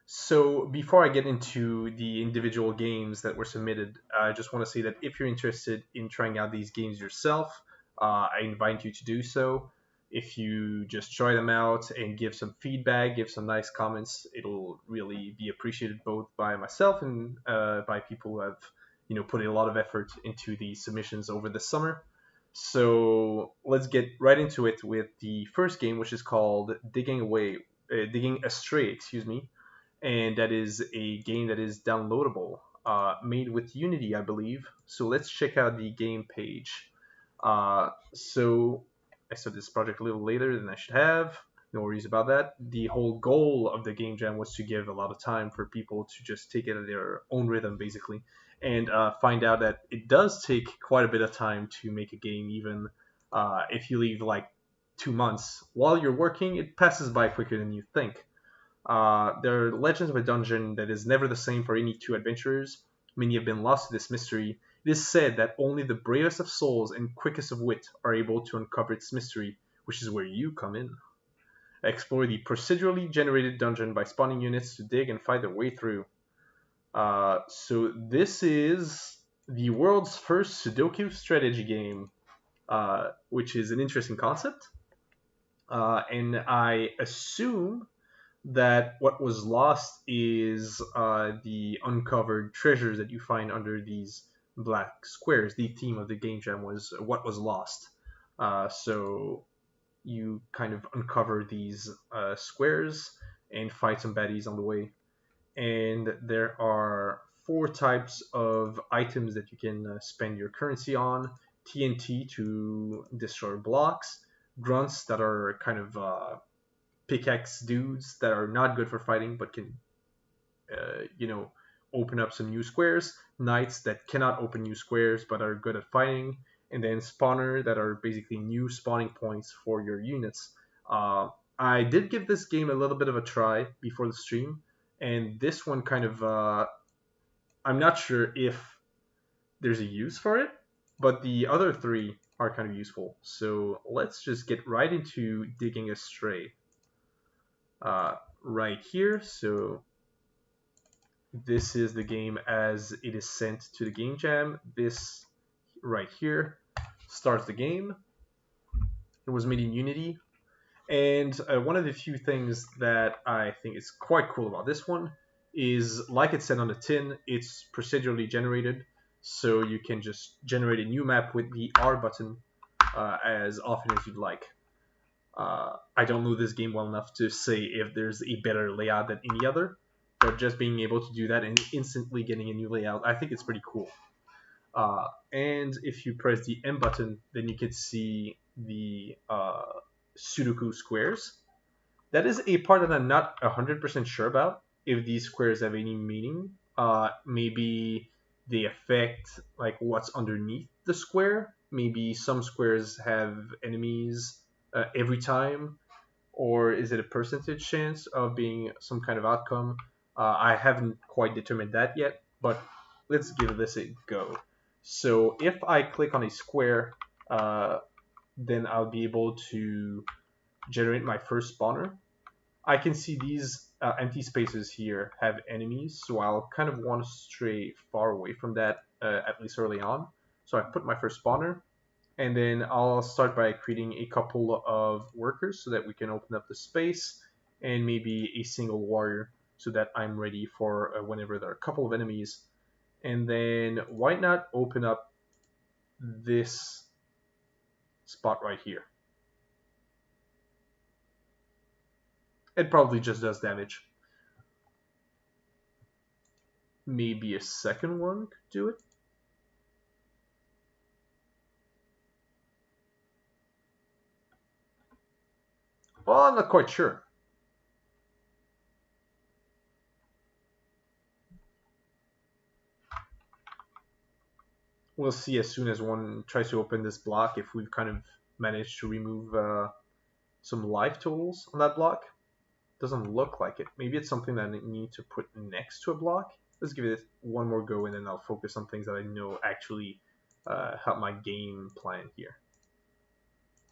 So before I get into the individual games that were submitted, I just want to say that if you're interested in trying out these games yourself, I invite you to do so. If you just try them out and give some feedback, give some nice comments, it'll really be appreciated both by myself and by people who have, put a lot of effort into the submissions over the summer. So let's get right into it with the first game, which is called Digging Astray, excuse me, and that is a game that is downloadable, made with Unity, I believe. So let's check out the game page. So I started this project a little later than I should have. No worries about that. The whole goal of the game jam was to give a lot of time for people to just take it at their own rhythm, basically, and find out that it does take quite a bit of time to make a game, even if you leave like 2 months. While you're working, it passes by quicker than you think. There are legends of a dungeon that is never the same for any two adventurers. Many have been lost to this mystery. It is said that only the bravest of souls and quickest of wit are able to uncover its mystery, which is where you come in. Explore the procedurally generated dungeon by spawning units to dig and fight their way through. So this is the world's first Sudoku strategy game, which is an interesting concept. And I assume that what was lost is the uncovered treasures that you find under these black squares. The theme of the game jam was what was lost. So you kind of uncover these squares and fight some baddies on the way. And there are four types of items that you can spend your currency on: TNT to destroy blocks, grunts that are kind of pickaxe dudes that are not good for fighting but can, you know, open up some new squares, knights that cannot open new squares but are good at fighting, and then spawner that are basically new spawning points for your units. I did give this game a little bit of a try before the stream, and this one kind of, I'm not sure if there's a use for it, but the other three are kind of useful. So let's just get right into Digging Astray. Right here. So this is the game as it is sent to the game jam. This right here starts the game. It was made in Unity. And one of the few things that I think is quite cool about this one is, like it said on the tin, it's procedurally generated. So you can just generate a new map with the R button as often as you'd like. I don't know this game well enough to say if there's a better layout than any other, but just being able to do that and instantly getting a new layout, I think it's pretty cool. And if you press the M button, then you can see the Sudoku squares. That is a part that I'm not 100% sure about, if these squares have any meaning. Maybe they affect like what's underneath the square. Maybe some squares have enemies every time, or is it a percentage chance of being some kind of outcome? I haven't quite determined that yet, but let's give this a go. So if I click on a square, then I'll be able to generate my first spawner. I can see these empty spaces here have enemies, so I'll kind of want to stray far away from that, at least early on. So I put my first spawner, and then I'll start by creating a couple of workers so that we can open up the space, and maybe a single warrior so that I'm ready for whenever there are a couple of enemies. And then why not open up this spot right here? It probably just does damage. Maybe a second one could do it. Well, I'm not quite sure. We'll see as soon as one tries to open this block if we've kind of managed to remove some life totals on that block. Doesn't look like it. Maybe it's something that I need to put next to a block. Let's give it one more go, and then I'll focus on things that I know actually help my game plan here.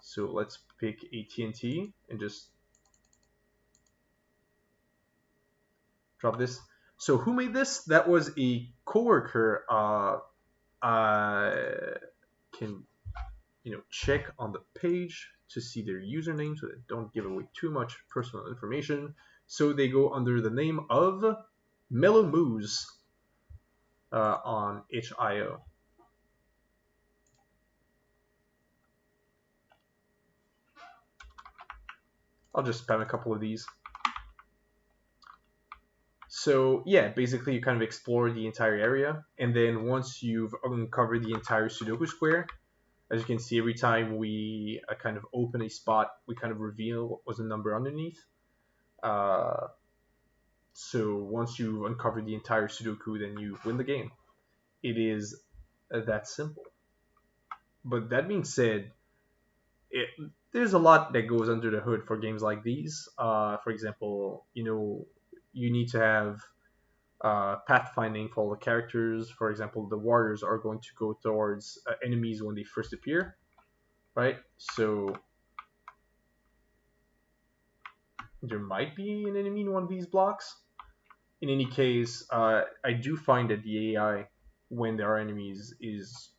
So let's pick a TNT and just drop this. So who made this? That was a coworker. I can check on the page to see their username so they don't give away too much personal information. So they go under the name of Mellow Moose on itch.io. I'll just spam a couple of these. So yeah, basically you kind of explore the entire area, and then once you've uncovered the entire Sudoku square, as you can see, every time we kind of open a spot, we kind of reveal what was the number underneath. Uh, so once you've uncovered the entire Sudoku, then you win the game. It is that simple. But that being said, there's a lot that goes under the hood for games like these. For example, you need to have pathfinding for all the characters. For example, the warriors are going to go towards enemies when they first appear, right? So there might be an enemy in one of these blocks. In any case, I do find that the AI, when there are enemies, is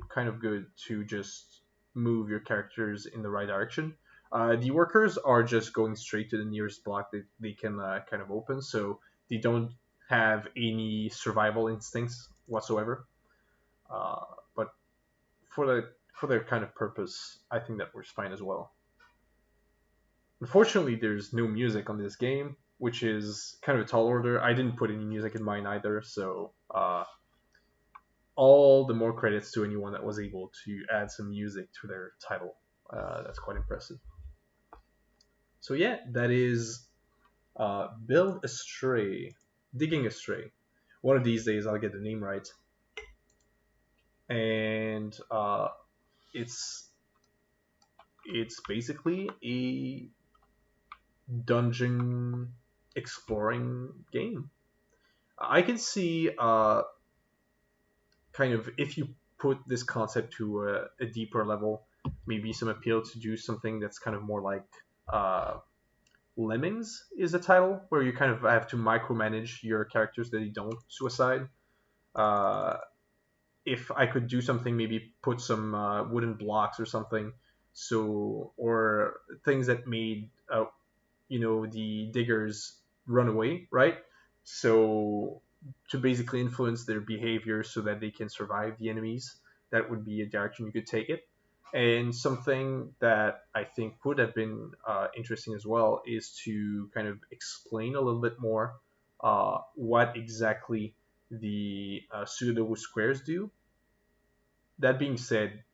kind of good to just move your characters in the right direction. The workers are just going straight to the nearest block that they can kind of open, so they don't have any survival instincts whatsoever. But for their kind of purpose, I think that works fine as well. Unfortunately, there's no music on this game, which is kind of a tall order. I didn't put any music in mine either, so all the more credits to anyone that was able to add some music to their title. That's quite impressive. So yeah, that is Build Astray, Digging Astray. One of these days I'll get the name right. And it's basically a dungeon exploring game. I can see kind of, if you put this concept to a deeper level, maybe some appeal to do something that's kind of more like Lemmings is a title where you kind of have to micromanage your characters that they don't suicide. Uh, if I could do something, maybe put some wooden blocks or something, so, or things that made the diggers run away, right? So to basically influence their behavior so that they can survive the enemies, that would be a direction you could take it. And something that I think would have been interesting as well is to kind of explain a little bit more what exactly the pseudo squares do. That being said,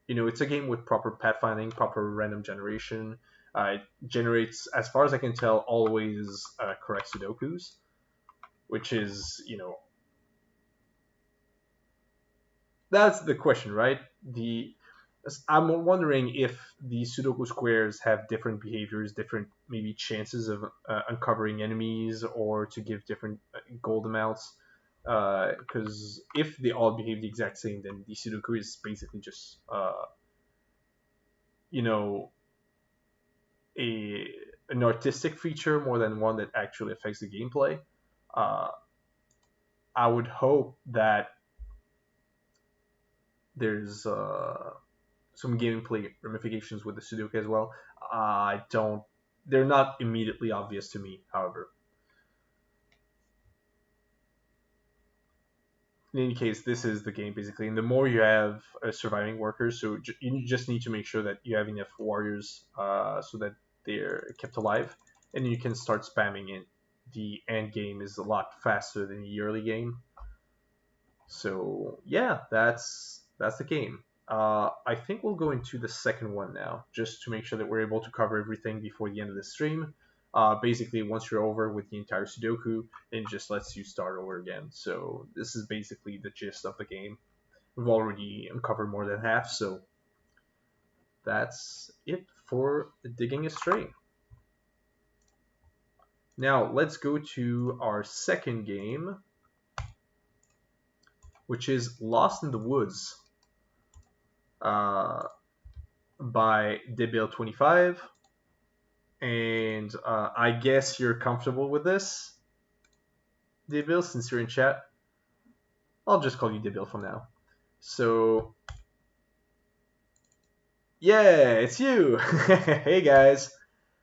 it's a game with proper pathfinding, proper random generation. It generates, as far as I can tell, always correct Sudokus, which is, that's the question, right? I'm wondering if the Sudoku squares have different behaviors, different maybe chances of uncovering enemies, or to give different gold amounts. Because if they all behave the exact same, then the Sudoku is basically just, you know, a an artistic feature more than one that actually affects the gameplay. Uh, I would hope that there's some gameplay ramifications with the Sudoku as well. I don't. They're not immediately obvious to me, however. In any case, this is the game basically, and the more you have surviving workers, so you just need to make sure that you have enough warriors so that they're kept alive, and you can start spamming it. The end game is a lot faster than the early game. So yeah, that's the game. I think we'll go into the second one now, just to make sure that we're able to cover everything before the end of the stream. Basically, once you're over with the entire Sudoku, it just lets you start over again. So this is basically the gist of the game. We've already uncovered more than half, so that's it for Digging Astray. Now let's go to our second game, which is Lost in the Woods by Debil25. And I guess you're comfortable with this. Debil, since you're in chat. I'll just call you Debil for now. So, yeah, it's you. Hey guys.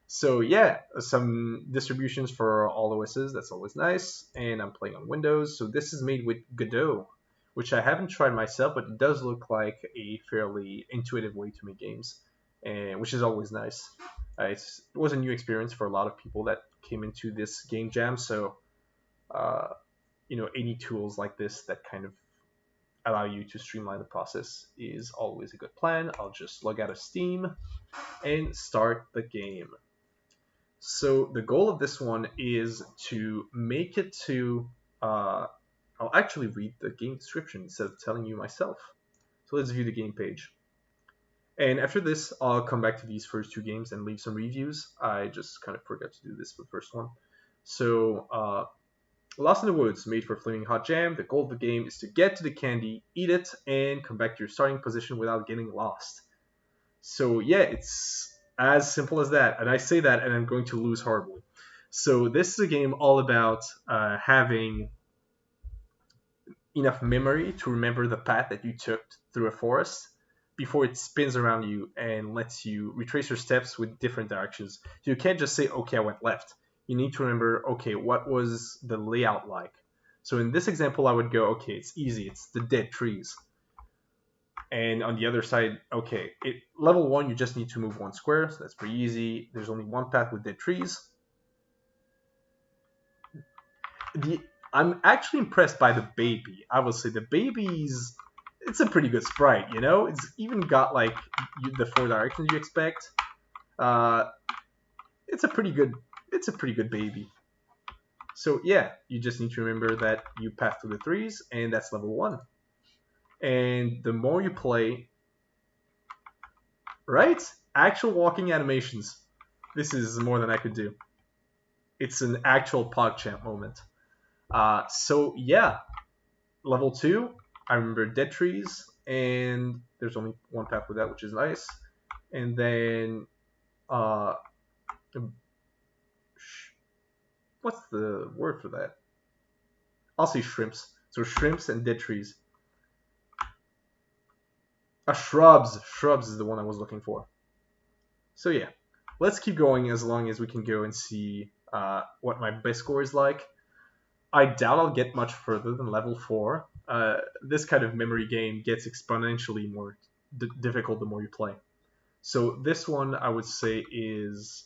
So yeah, some distributions for all OSs. That's always nice. And I'm playing on Windows. So this is made with Godot, which I haven't tried myself, but it does look like a fairly intuitive way to make games, and which is always nice. It was a new experience for a lot of people that came into this game jam. So uh, any tools like this that kind of allow you to streamline the process is always a good plan. I'll just log out of Steam and start the game. So the goal of this one is to make it to. I'll actually read the game description instead of telling you myself. So let's view the game page. And after this, I'll come back to these first two games and leave some reviews. I just kind of forgot to do this for the first one. So, Lost in the Woods, made for Flaming Hot Jam. The goal of the game is to get to the candy, eat it, and come back to your starting position without getting lost. So yeah, it's as simple as that. And I say that, and I'm going to lose horribly. So this is a game all about having enough memory to remember the path that you took through a forest before it spins around you and lets you retrace your steps with different directions. So you can't just say, okay, I went left. You need to remember, okay, what was the layout like? So in this example, I would go, okay, it's easy. It's the dead trees. And on the other side, okay, level 1, you just need to move 1 square, so that's pretty easy. There's only one path with dead trees. I'm actually impressed by the baby. I will say the baby's it's a pretty good sprite, you know. It's even got like the 4 directions you expect. It's a pretty good baby. So yeah, you just need to remember that you pass through the threes, and that's level 1. And the more you play, right? Actual walking animations. This is more than I could do. It's an actual PogChamp moment. So yeah, level 2, I remember dead trees, and there's only one path with that, which is nice. And then, what's the word for that? I'll say shrimps. So shrimps and dead trees. Shrubs. Shrubs is the one I was looking for. So yeah, let's keep going as long as we can go and see what my best score is like. I doubt I'll get much further than level 4. This kind of memory game gets exponentially more difficult the more you play. So this one I would say is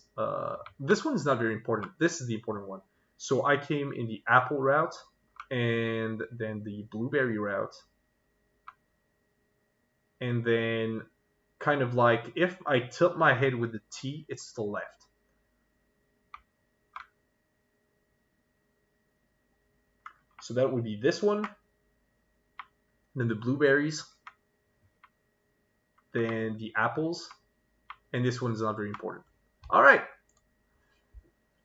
this one is not very important. This is the important one. So I came in the apple route and then the blueberry route, and then kind of like if I tilt my head with the T, it's to the left. So that would be this one, then the blueberries, then the apples, and this one is not very important. All right.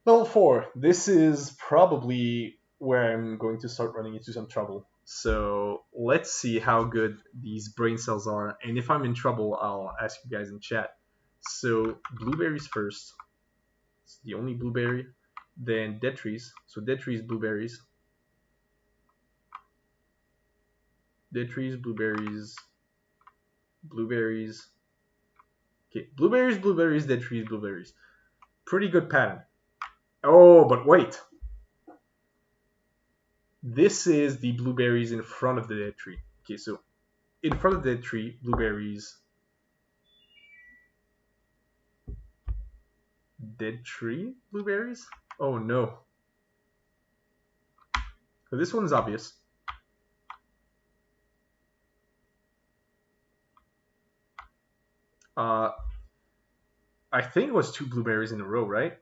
Level 4. This is probably where I'm going to start running into some trouble. So let's see how good these brain cells are. And if I'm in trouble, I'll ask you guys in chat. So blueberries first. It's the only blueberry. Then dead trees. So dead trees, blueberries. Dead trees, blueberries. Blueberries. Okay, blueberries, blueberries, dead trees, blueberries. Pretty good pattern. Oh, but wait. This is the blueberries in front of the dead tree. Okay, so in front of the dead tree, blueberries. Dead tree blueberries? Oh no. So this one's obvious. I think it was 2 blueberries in a row, right?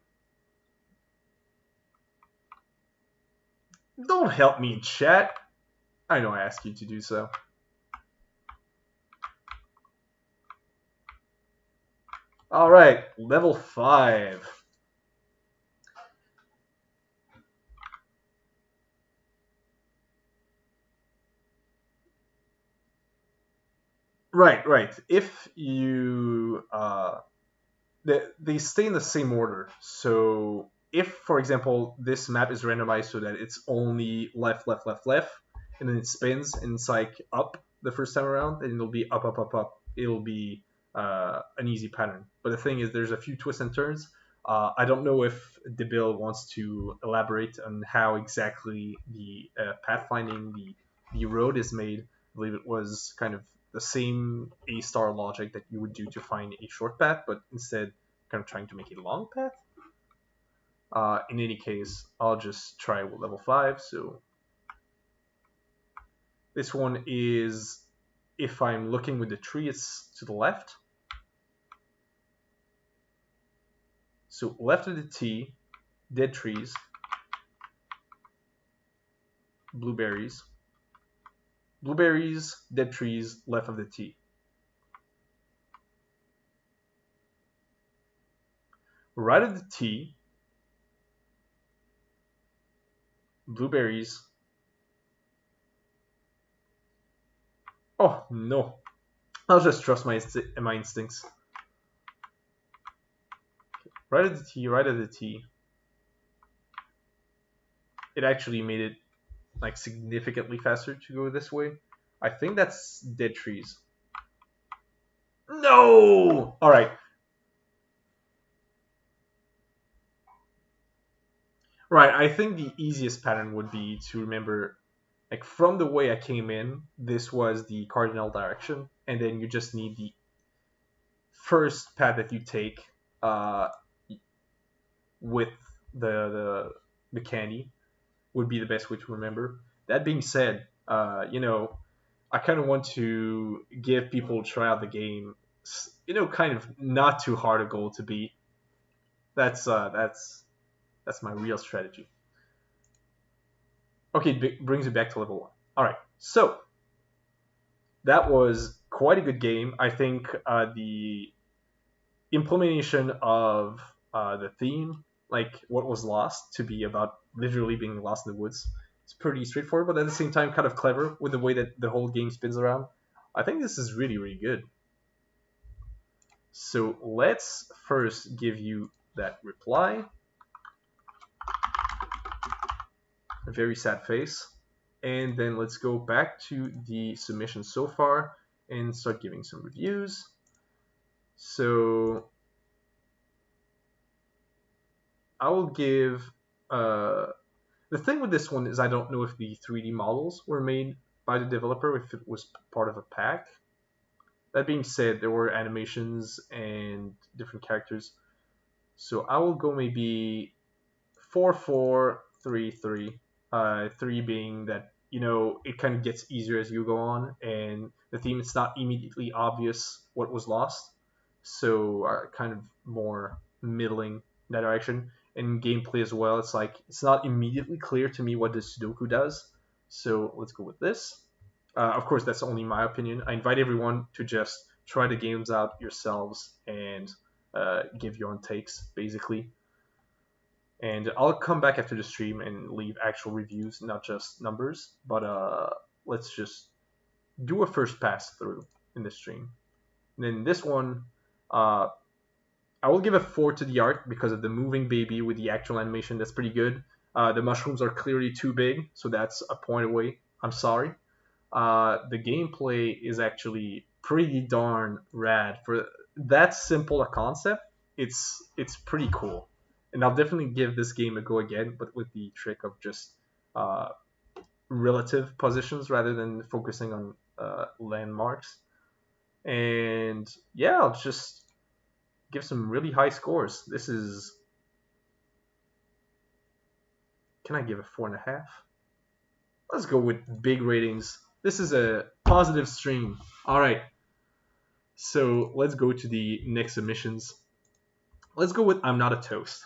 Don't help me in chat. I know I asked you to do so. All right, level 5. Right. If you they stay in the same order. So if, for example, this map is randomized so that it's only left, left, left, left, and then it spins and it's like up the first time around, then it'll be up, up, up, up. It'll be an easy pattern. But the thing is, there's a few twists and turns. I don't know if Debil wants to elaborate on how exactly the pathfinding, the road is made. I believe it was kind of the same A-star logic that you would do to find a short path, but instead kind of trying to make a long path. In any case, I'll just try with level 5. So this one is, if I'm looking with the tree, it's to the left. So left of the T, dead trees, blueberries, blueberries, dead trees, left of the T. Right of the T, blueberries. Oh no, I'll just trust my instincts. Right of the T, right of the T. It actually made it like significantly faster to go this way. I think that's dead trees. No! All right. Right, I think the easiest pattern would be to remember, like from the way I came in, this was the cardinal direction, and then you just need the first path that you take with the candy would be the best way to remember. That being said, I kind of want to give people try out the game, kind of not too hard a goal to beat. That's my real strategy. Okay, it brings me back to level 1. All right, so that was quite a good game. I think the implementation of the theme, like what was lost, to be about literally being lost in the woods, it's pretty straightforward, but at the same time kind of clever with the way that the whole game spins around. I think this is really, really good. So let's first give you that reply. A very sad face. And then let's go back to the submission so far and start giving some reviews. So I will give the thing with this one is I don't know if the 3D models were made by the developer, if it was part of a pack. That being said, there were animations and different characters. So I will go maybe 4, 4, 3, 3. 3 being that, it kind of gets easier as you go on, and the theme, it's not immediately obvious what was lost. So kind of more middling in that direction. And gameplay as well, it's not immediately clear to me what the Sudoku does. So let's go with this. Of course, that's only my opinion. I invite everyone to just try the games out yourselves and give your own takes, basically. And I'll come back after the stream and leave actual reviews, not just numbers. But let's just do a first pass through in the stream. And then this one, I will give a 4 to the art because of the moving baby with the actual animation. That's pretty good. The mushrooms are clearly too big, so that's a point away. I'm sorry. The gameplay is actually pretty darn rad. For that simple a concept, it's pretty cool. And I'll definitely give this game a go again, but with the trick of just relative positions rather than focusing on landmarks. And yeah, I'll just give some really high scores. This is... Can I give a 4.5? Let's go with big ratings. This is a positive stream. All right. So let's go to the next submissions. Let's go with I'm Not a Toast.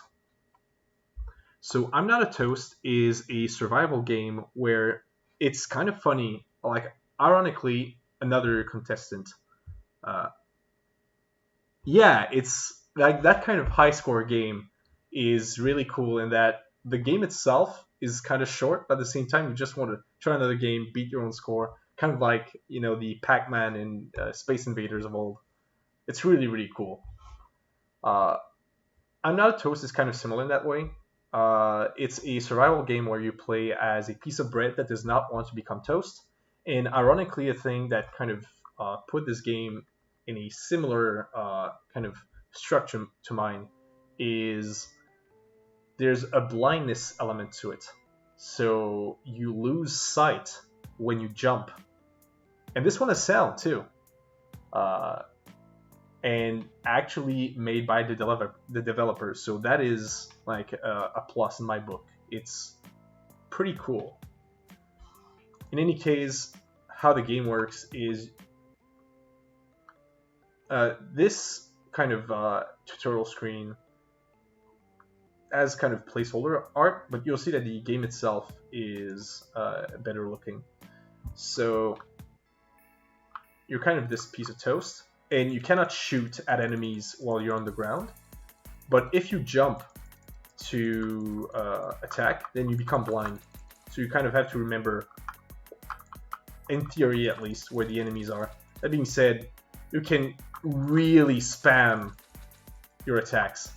So I'm Not a Toast is a survival game where it's kind of funny. Like, ironically, another contestant. Yeah, it's like that kind of high score game is really cool in that the game itself is kind of short, but at the same time, you just want to try another game, beat your own score, kind of like, the Pac-Man and Space Invaders of old. It's really, really cool. I'm Not a Toast is kind of similar in that way. It's a survival game where you play as a piece of bread that does not want to become toast. And ironically, a thing that kind of put this game in a similar kind of structure to mine is there's a blindness element to it. So you lose sight when you jump. And this one has sound too. Uh, and actually made by the developers. So that is like a plus in my book. It's pretty cool. In any case, how the game works is this kind of tutorial screen as kind of placeholder art, but you'll see that the game itself is better looking. So you're kind of this piece of toast, and you cannot shoot at enemies while you're on the ground. But if you jump to attack, then you become blind. So you kind of have to remember, in theory at least, where the enemies are. That being said, you can really spam your attacks.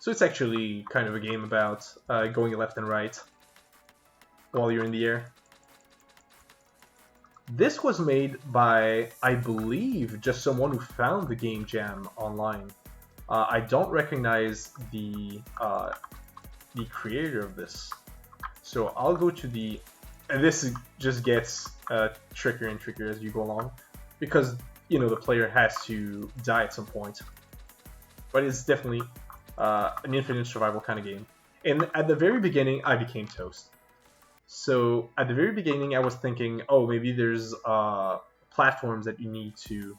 So it's actually kind of a game about going left and right while you're in the air. This was made by, I believe, just someone who found the game jam online. I don't recognize the creator of this. So I'll go to the... And this just gets trickier and trickier as you go along, because, you know, the player has to die at some point. But it's definitely an infinite survival kind of game. And at the very beginning, I became toast. So at the very beginning, I was thinking, oh, maybe there's platforms that you need to...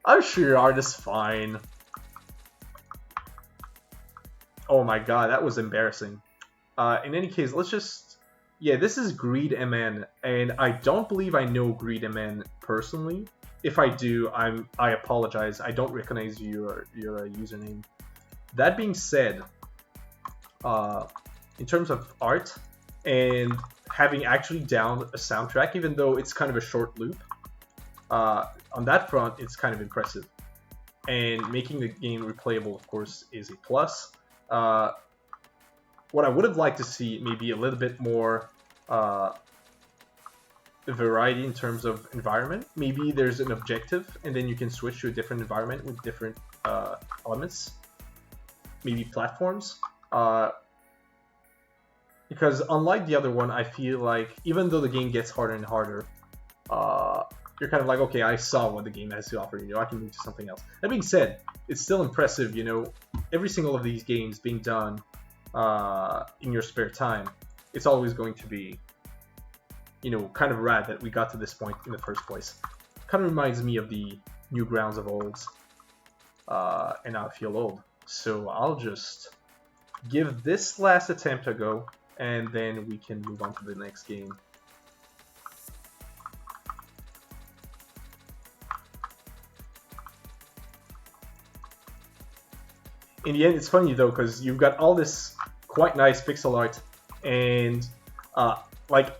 I'm sure your art is fine. Oh my god, that was embarrassing. In any case, let's just... Yeah, this is Greed MN, and I don't believe I know Greed MN personally. If I do, I apologize. I don't recognize your username. That being said, in terms of art and having actually downed a soundtrack, even though it's kind of a short loop, on that front, it's kind of impressive. And making the game replayable, of course, is a plus. What I would have liked to see maybe a little bit more variety in terms of environment. Maybe there's an objective, and then you can switch to a different environment with different elements. Maybe platforms. Because unlike the other one, I feel like even though the game gets harder and harder, you're kind of like, okay, I saw what the game has to offer, you know, I can move to something else. That being said, it's still impressive, you know, every single of these games being done in your spare time, it's always going to be, you know, kind of rad that we got to this point in the first place. Kind of reminds me of the Newgrounds of old, and now I feel old. So I'll just give this last attempt a go, and then we can move on to the next game. In the end, it's funny though, because you've got all this quite nice pixel art, and like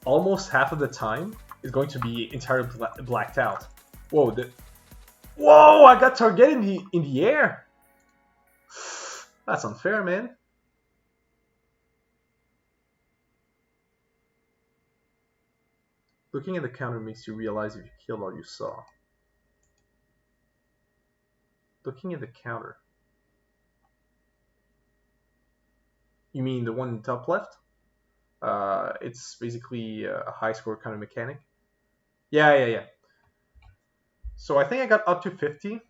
almost half of the time is going to be entirely blacked out. Whoa! Whoa! I got targeted in the air. That's unfair, man. Looking at the counter makes you realize if you killed all you saw. Looking at the counter. You mean the one in the top left? It's basically a high score kind of mechanic. Yeah. So I think I got up to 50,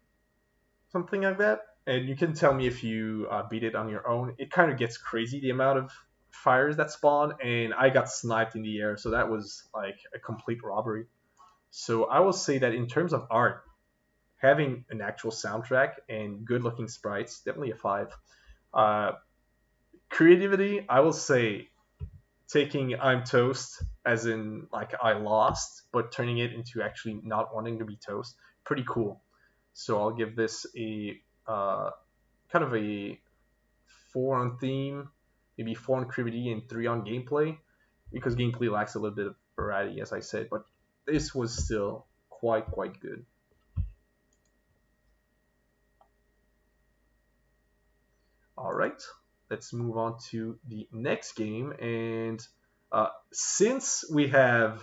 something like that. And you can tell me if you beat it on your own. It kind of gets crazy, the amount of fires that spawn, and I got sniped in the air, so that was like a complete robbery. So I will say that in terms of art, having an actual soundtrack and good-looking sprites, definitely a 5. Creativity, I will say, taking I'm toast as in like I lost, but turning it into actually not wanting to be toast, pretty cool. So I'll give this a kind of a 4 on theme, maybe 4 on creativity and 3 on gameplay, because gameplay lacks a little bit of sporadic, as I said, but this was still quite good. All right, let's move on to the next game. And since we have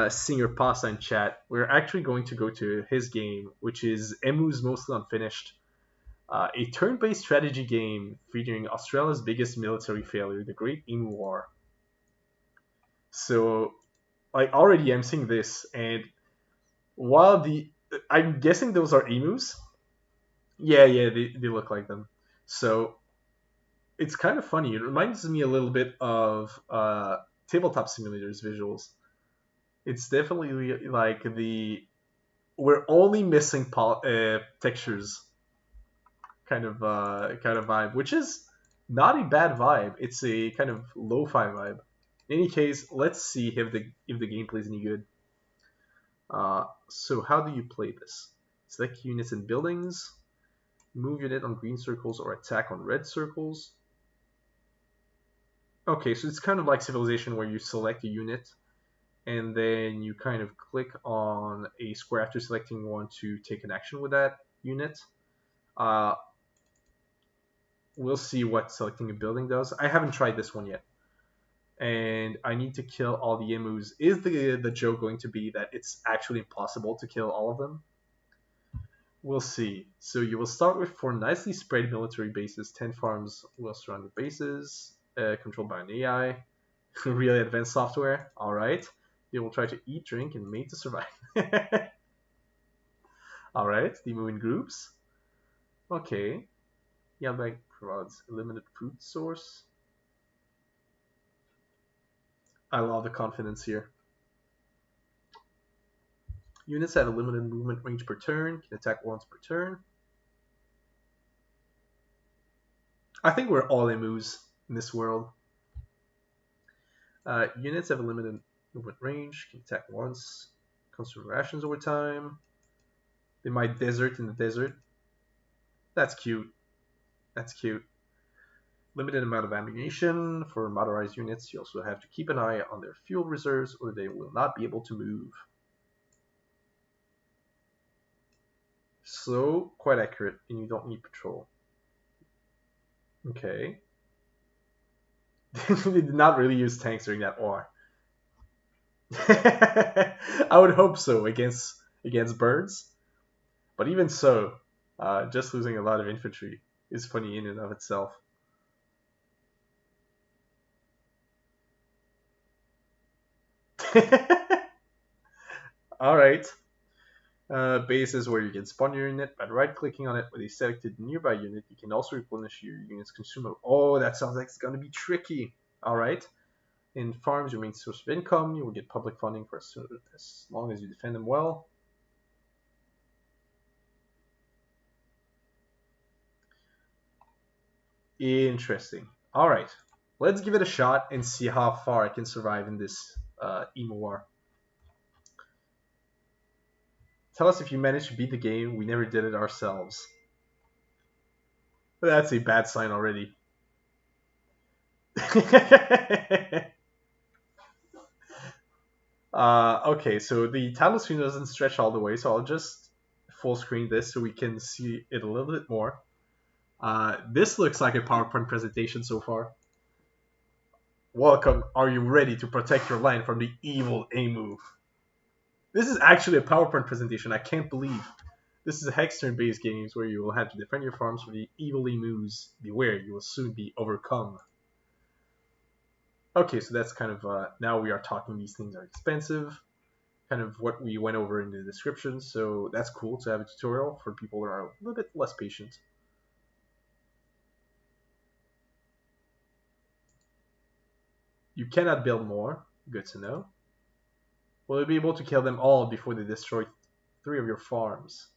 Singer Pasta in chat, we're actually going to go to his game, which is Emu's Mostly Unfinished, a turn-based strategy game featuring Australia's biggest military failure, the Great Emu War. So, like, already I'm seeing this, and while I'm guessing those are emus. Yeah, they look like them. So it's kind of funny. It reminds me a little bit of tabletop simulators visuals. It's definitely like we're only missing textures kind of vibe, which is not a bad vibe. It's a kind of lo-fi vibe. In any case, let's see if the gameplay is any good. So how do you play this? Select units and buildings. Move unit on green circles or attack on red circles. Okay, so it's kind of like Civilization where you select a unit and then you kind of click on a square after selecting one to take an action with that unit. We'll see what selecting a building does. I haven't tried this one yet. And I need to kill all the emus. Is the joke going to be that it's actually impossible to kill all of them? We'll see. So you will start with 4 nicely spread military bases. 10 farms will surround the bases, controlled by an AI. Really advanced software. All right. They will try to eat, drink, and mate to survive. All right. They move in groups. Okay. Yelbank provides a limited food source. I love the confidence here. Units have a limited movement range per turn, can attack once per turn. I think we're all emus in this world. Units have a limited movement range, can attack once, consume rations over time. They might desert in the desert. That's cute. That's cute. Limited amount of ammunition. For motorized units, you also have to keep an eye on their fuel reserves or they will not be able to move. So, quite accurate, and you don't need patrol. Okay. They did not really use tanks during that war. I would hope so against birds. But even so, just losing a lot of infantry is funny in and of itself. Alright. Base is where you can spawn your unit. By right-clicking on it with a selected nearby unit, you can also replenish your unit's consumable. Oh, that sounds like it's going to be tricky. Alright. In farms, your main source of income. You will get public funding for as long as you defend them well. Interesting. Alright. Let's give it a shot and see how far I can survive in this emu war. Tell us if you managed to beat the game. We never did it ourselves. That's a bad sign already. Okay, so the title screen doesn't stretch all the way, so I'll just full screen this so we can see it a little bit more. This looks like a PowerPoint presentation so far. Welcome. Are you ready to protect your land from the evil Emu? This is actually a PowerPoint presentation. I can't believe. This is a hex turn-based games where you will have to defend your farms from the evil emus. Beware, you will soon be overcome. Okay, so that's kind of, now we are talking these things are expensive. Kind of what we went over in the description, so that's cool to have a tutorial for people that are a little bit less patient. You cannot build more. Good to know. Will you be able to kill them all before they destroy 3 of your farms?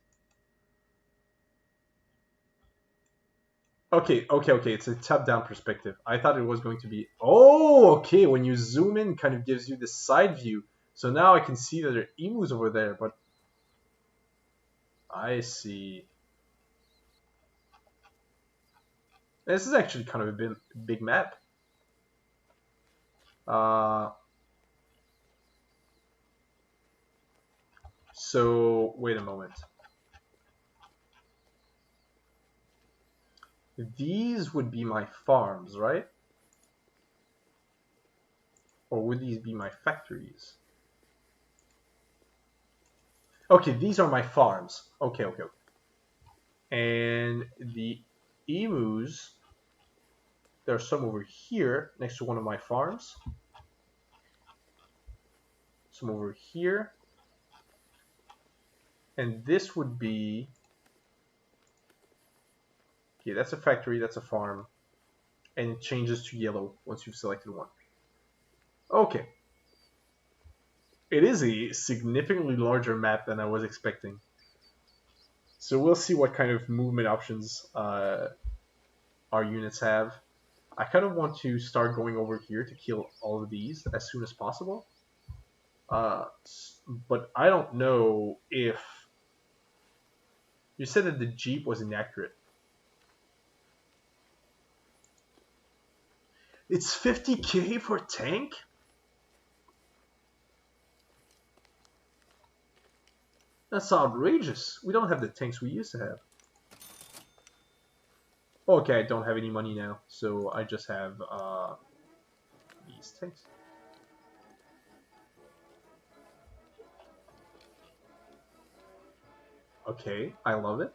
Okay. It's a top-down perspective. I thought it was going to be... Oh, okay. When you zoom in, it kind of gives you the side view. So now I can see that there are emus over there, but... I see. This is actually kind of a big map. So wait a moment. These would be my farms, right? Or would these be my factories? Okay, these are my farms. Okay, okay, okay. And the emus, there's some over here next to one of my farms. Some over here. And this would be... Okay, that's a factory, that's a farm. And it changes to yellow once you've selected one. Okay. It is a significantly larger map than I was expecting. So we'll see what kind of movement options our units have. I kind of want to start going over here to kill all of these as soon as possible. But I don't know if... You said that the Jeep was inaccurate. It's 50k for a tank? That's outrageous. We don't have the tanks we used to have. Okay, I don't have any money now, so I just have these tanks. Okay, I love it.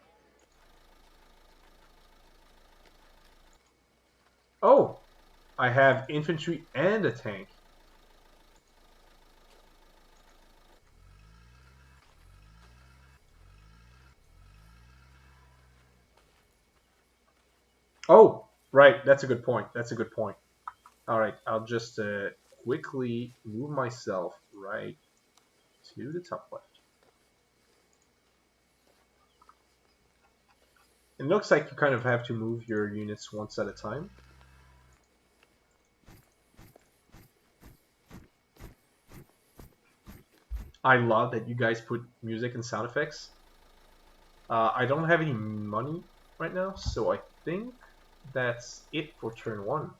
Oh, I have infantry and a tank. Oh, right, that's a good point. That's a good point. All right, I'll just quickly move myself right to the top left. It looks like you kind of have to move your units once at a time. I love that you guys put music and sound effects. I don't have any money right now, so I think that's it for turn 1.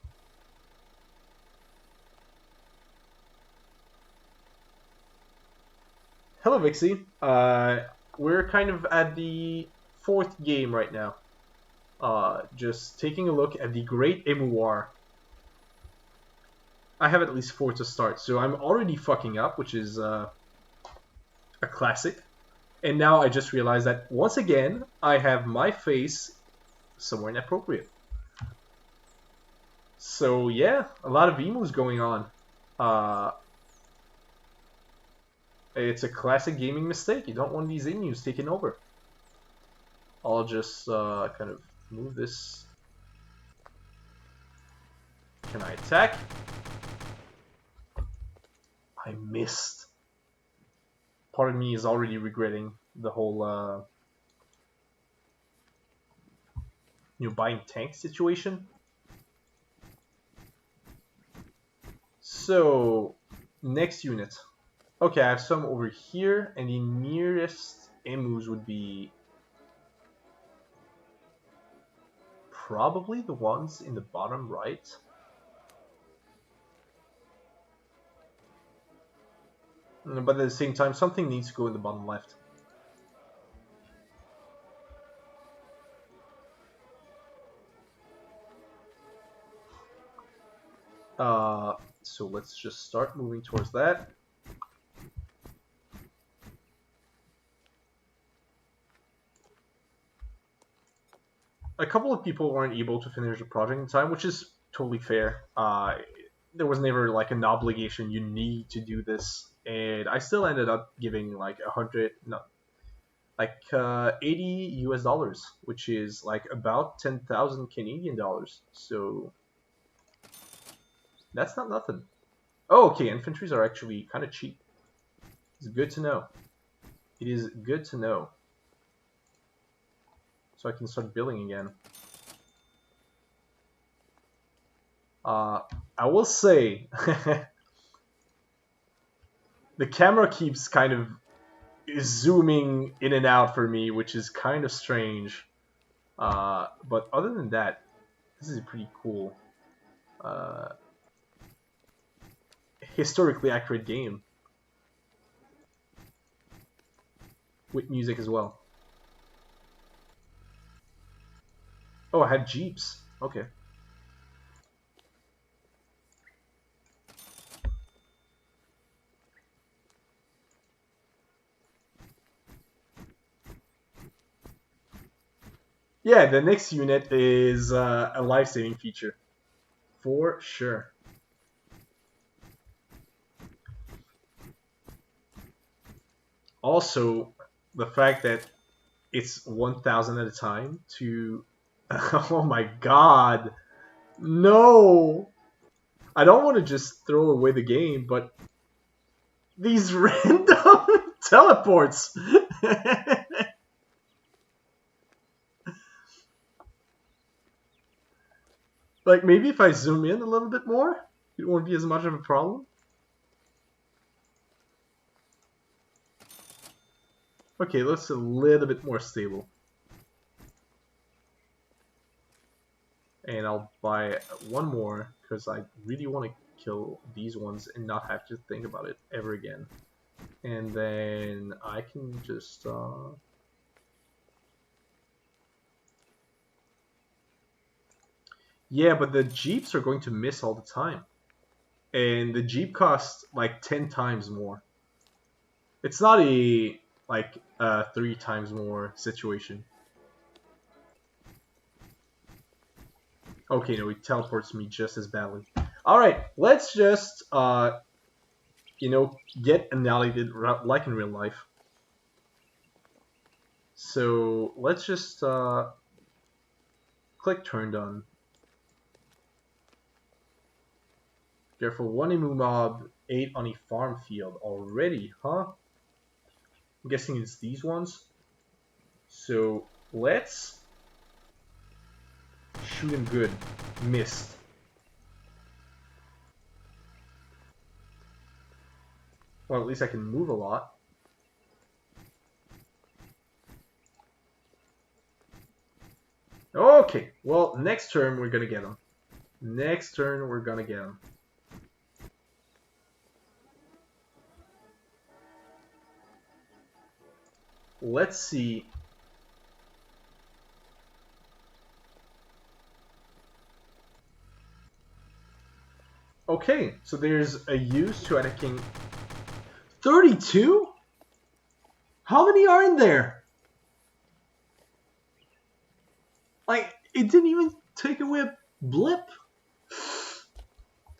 Hello, Vixie. We're kind of at the 4th game right now. Just taking a look at the Great Emu War. I have at least 4 to start, so I'm already fucking up, which is a classic. And now I just realized that, once again, I have my face somewhere inappropriate. So yeah, a lot of emus going on. It's a classic gaming mistake. You don't want these emus taking over. I'll just kind of move this. Can I attack? I missed. Part of me is already regretting the whole buying tank situation. So, next unit. Okay, I have some over here, and the nearest emus would be probably the ones in the bottom right. But at the same time, something needs to go in the bottom left. So let's just start moving towards that. A couple of people weren't able to finish the project in time, which is totally fair. There was never like an obligation, you need to do this, and I still ended up giving like 80 US dollars, which is like about 10,000 Canadian dollars. So that's not nothing. Oh, okay, infantries are actually kind of cheap. It's good to know. It is good to know. So I can start building again. I will say, the camera keeps kind of zooming in and out for me, which is kind of strange. But other than that, this is a pretty cool, historically accurate game. with music as well. Oh, I had Jeeps. Okay. Yeah, the next unit is a life-saving feature. For sure. Also, the fact that it's 1,000 at a time to... Oh my god! No! I don't want to just throw away the game, but these random teleports! Like, maybe if I zoom in a little bit more, it won't be as much of a problem. Okay, let's a little bit more stable. And I'll buy one more, because I really want to kill these ones and not have to think about it ever again. And then I can just... Yeah, but the Jeeps are going to miss all the time. And the Jeep costs like 10 times more. It's not a like 3 times more situation. Okay, no, it teleports me just as badly. Alright, let's just get annihilated like in real life. So let's just click turn done. Careful, 1 emu mob, 8 on a farm field already, huh? I'm guessing it's these ones. So let's shoot him good. Missed. Well, at least I can move a lot. Okay, well, next turn we're gonna get him. Next turn we're gonna get him. Let's see. Okay, so there's a use to attacking 32? How many are in there? Like, it didn't even take away a blip.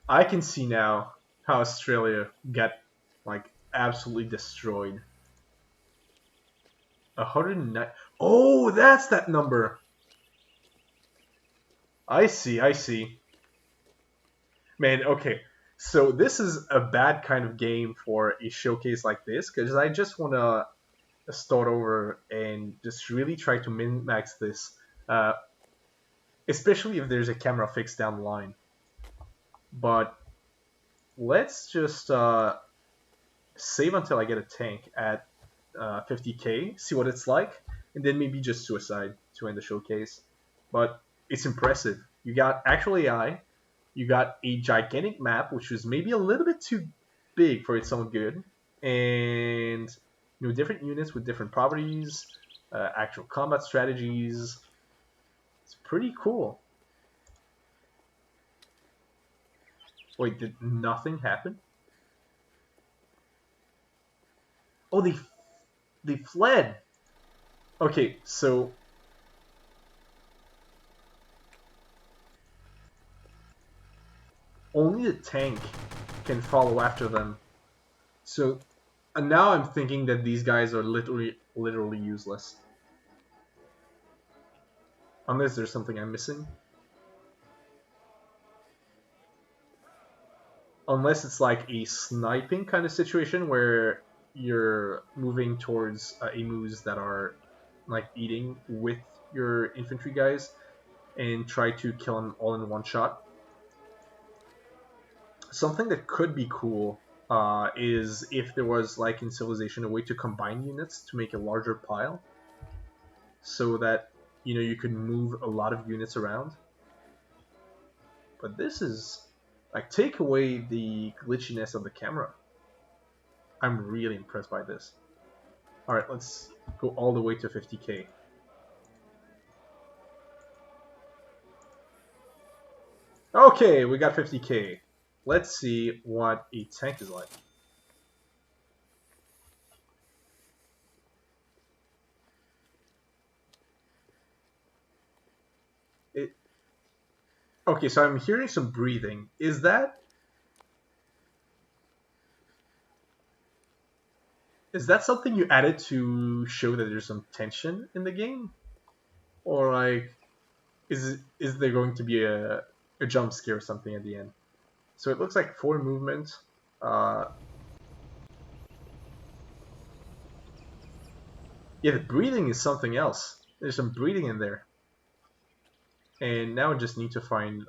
I can see now how Australia got, like, absolutely destroyed. 109. Oh, that's that number. I see, I see. Man, okay. So this is a bad kind of game for a showcase like this, because I just want to start over and just really try to min-max this, uh, especially if there's a camera fix down the line. But let's just save until I get a tank at 50k, see what it's like, and then maybe just suicide to end the showcase. But it's impressive. You got actual AI, you got a gigantic map, which was maybe a little bit too big for its own good, and different units with different properties, actual combat strategies. It's pretty cool. Wait, did nothing happen? Oh, they fled. Okay, so only the tank can follow after them. So and now I'm thinking that these guys are literally useless. Unless there's something I'm missing. Unless it's like a sniping kind of situation where you're moving towards emus that are like eating with your infantry guys and try to kill them all in one shot. Something that could be cool is if there was, like in Civilization, a way to combine units to make a larger pile, so that you could move a lot of units around. But this is like, take away the glitchiness of the camera. I'm really impressed by this. All right, let's go all the way to 50k. Okay, we got 50k. Let's see what a tank is like. It, okay, so I'm hearing some breathing. Is that something you added to show that there's some tension in the game, or like is there going to be a jump scare or something at the end? So it looks like 4 movement. Uh, yeah, the breathing is something else. There's some breathing in there. And now I just need to find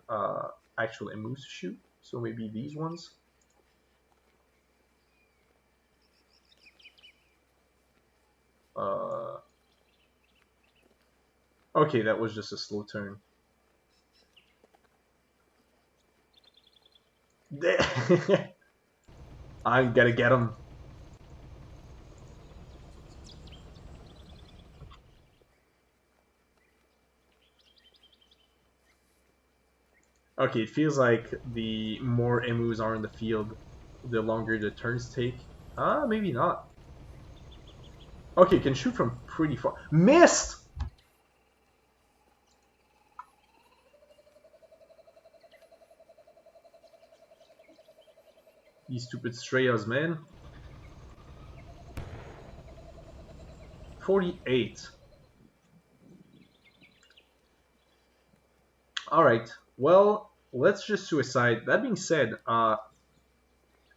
actual emus to shoot. So maybe these ones. Uh, okay, that was just a slow turn. I'm gonna get him. Okay, it feels like the more emus are in the field, the longer the turns take. Maybe not. Okay, can shoot from pretty far. Missed! These stupid Strayas, man. 48. Alright, well, let's just suicide. That being said, I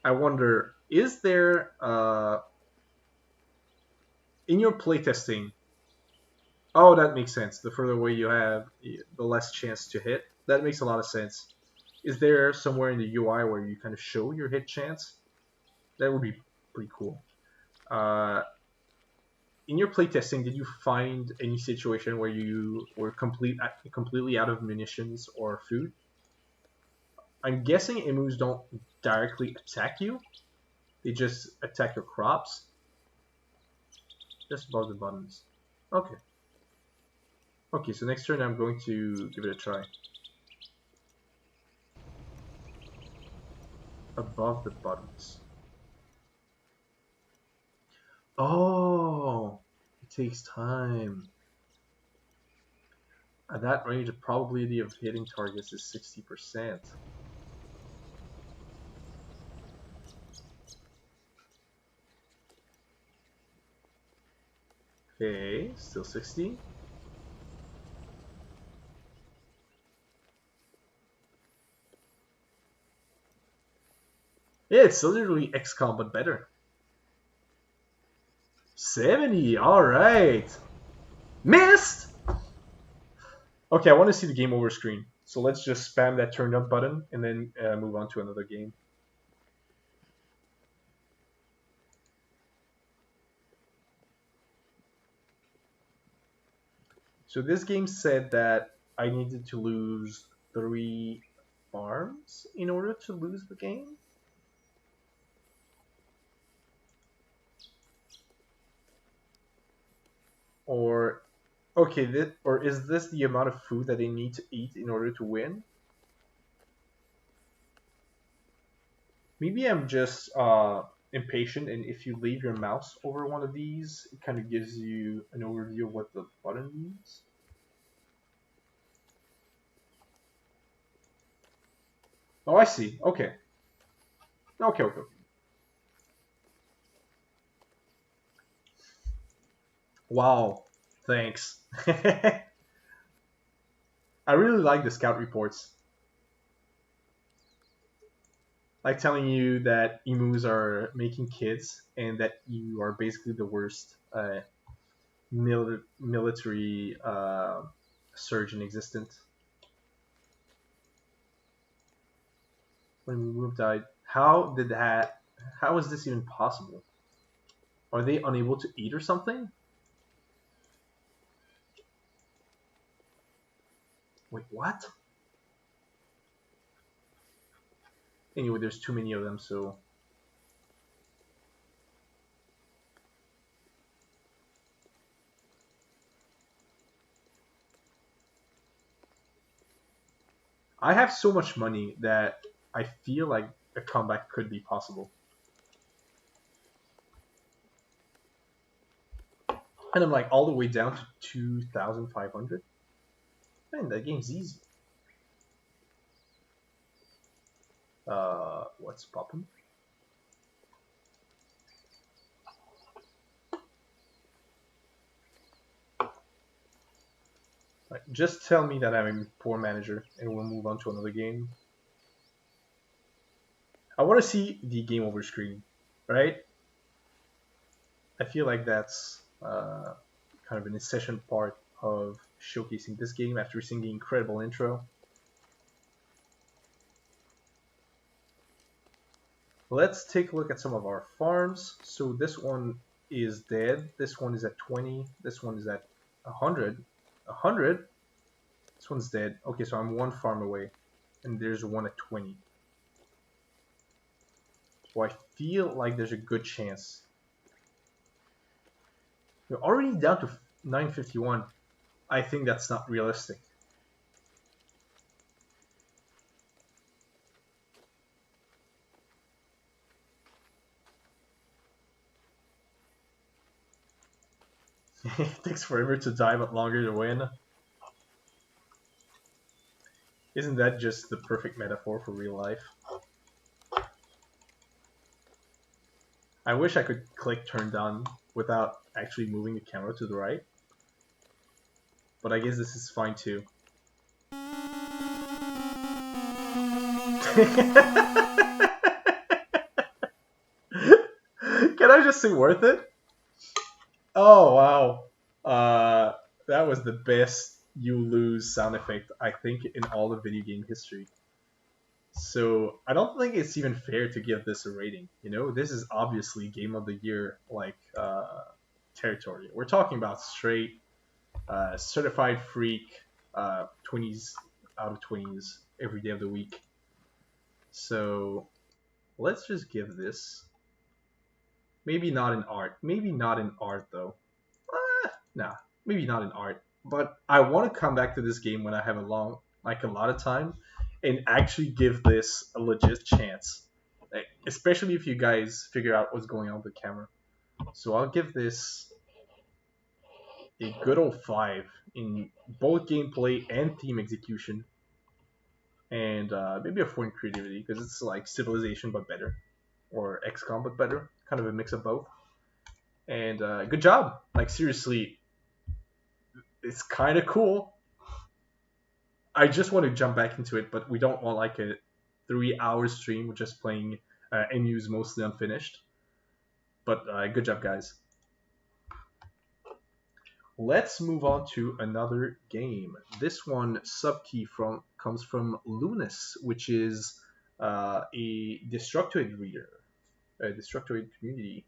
wonder, is there, in your playtesting, oh, that makes sense. The further away you have, the less chance to hit. That makes a lot of sense. Is there somewhere in the UI where you kind of show your hit chance? That would be pretty cool. Uh, in your playtesting, did you find any situation where you were completely out of munitions or food? I'm guessing emus don't directly attack you. They just attack your crops. Just above the buttons. Okay. Okay, so next turn I'm going to give it a try. Above the buttons. Oh, it takes time. At that range, the probability of hitting targets is 60%. Okay, still 60. Yeah, it's literally XCOM, but better. 70, alright. Missed! Okay, I want to see the game over screen. So let's just spam that turned up button and then move on to another game. So this game said that I needed to lose 3 farms in order to lose the game. Or okay, or is this the amount of food that they need to eat in order to win? Maybe I'm just impatient, and if you leave your mouse over one of these, it kind of gives you an overview of what the button means. Oh, I see. Okay. Okay, okay. Wow. Thanks. I really like the scout reports. Like telling you that emus are making kids and that you are basically the worst military surgeon existent. When Moop died, how did that? How is this even possible? Are they unable to eat or something? Wait, what? Anyway, there's too many of them, so I have so much money that I feel like a comeback could be possible. And I'm like all the way down to 2,500. Man, that game's easy. What's poppin'? Right, just tell me that I'm a poor manager, and we'll move on to another game. I want to see the game over screen, right? I feel like that's kind of an essential part of showcasing this game after seeing the incredible intro. Let's take a look at some of our farms. So this one is dead. This one is at 20. This one is at 100. 100? This one's dead. Okay, so I'm one farm away. And there's one at 20. So I feel like there's a good chance. We're already down to 951. I think that's not realistic. It takes forever to die but longer to win. Isn't that just the perfect metaphor for real life? I wish I could click turn down without actually moving the camera to the right. But I guess this is fine too. Can I just say worth it? Oh wow. That was the best you lose sound effect I think in all of video game history. So I don't think it's even fair to give this a rating. You know, this is obviously game of the year like territory. We're talking about straight certified freak 20s out of 20s every day of the week. So let's just give this maybe not in art. Maybe not in art though. Nah, maybe not in art. But I want to come back to this game when I have a lot of time, and actually give this a legit chance. Like, especially if you guys figure out what's going on with the camera. So I'll give this a good old 5 in both gameplay and theme execution, and maybe a 4 in creativity because it's like Civilization but better, or XCOM but better, kind of a mix of both. And good job! Like seriously, it's kind of cool. I just want to jump back into it, but we don't want like a 3 hour stream with just playing NUs mostly unfinished. But good job, guys. Let's move on to another game. This one subkey comes from Lunas, which is a Destructoid reader, a Destructoid community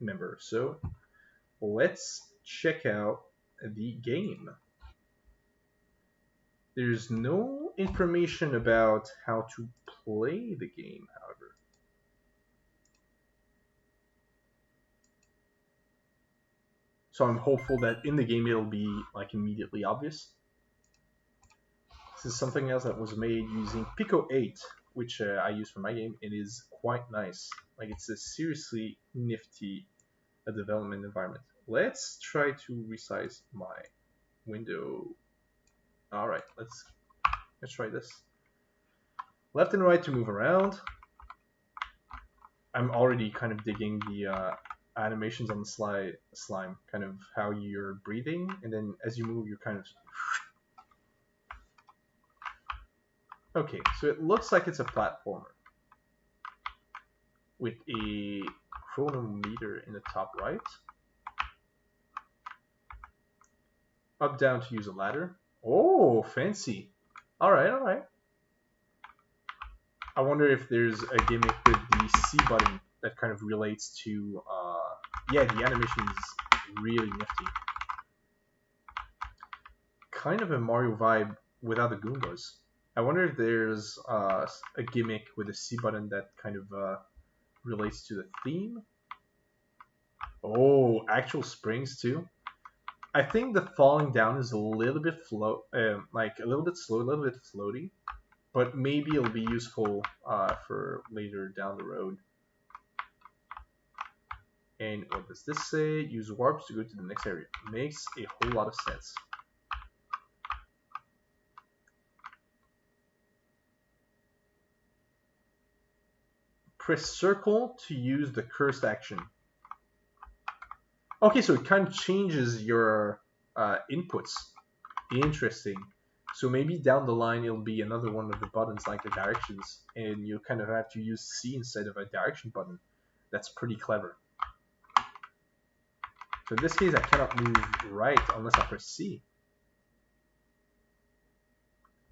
member. So let's check out the game. There's no information about how to play the game, however. So I'm hopeful that in the game it'll be like immediately obvious. This is something else that was made using Pico 8, which I use for my game. It is quite nice. Like it's a seriously nifty development environment. Let's try to resize my window. All right, let's try this. Left and right to move around. I'm already kind of digging the animations on the slime, kind of how you're breathing, and then as you move, you're kind of. Okay, so it looks like it's a platformer with a chronometer in the top right. Up, down to use a ladder. Oh, fancy. All right, all right. I wonder if there's a gimmick with the C button that kind of relates to. Yeah, the animation is really nifty. Kind of a Mario vibe without the Goombas. I wonder if there's a gimmick with a C button that kind of relates to the theme. Oh, actual springs too. I think the falling down is a little bit like a little bit slow, a little bit floaty, but maybe it'll be useful for later down the road. And what does this say? Use warps to go to the next area. Makes a whole lot of sense. Press circle to use the cursed action. Okay, so it kind of changes your inputs. Interesting. So maybe down the line it'll be another one of the buttons like the directions, and you kind of have to use C instead of a direction button. That's pretty clever. So in this case, I cannot move right unless I press C.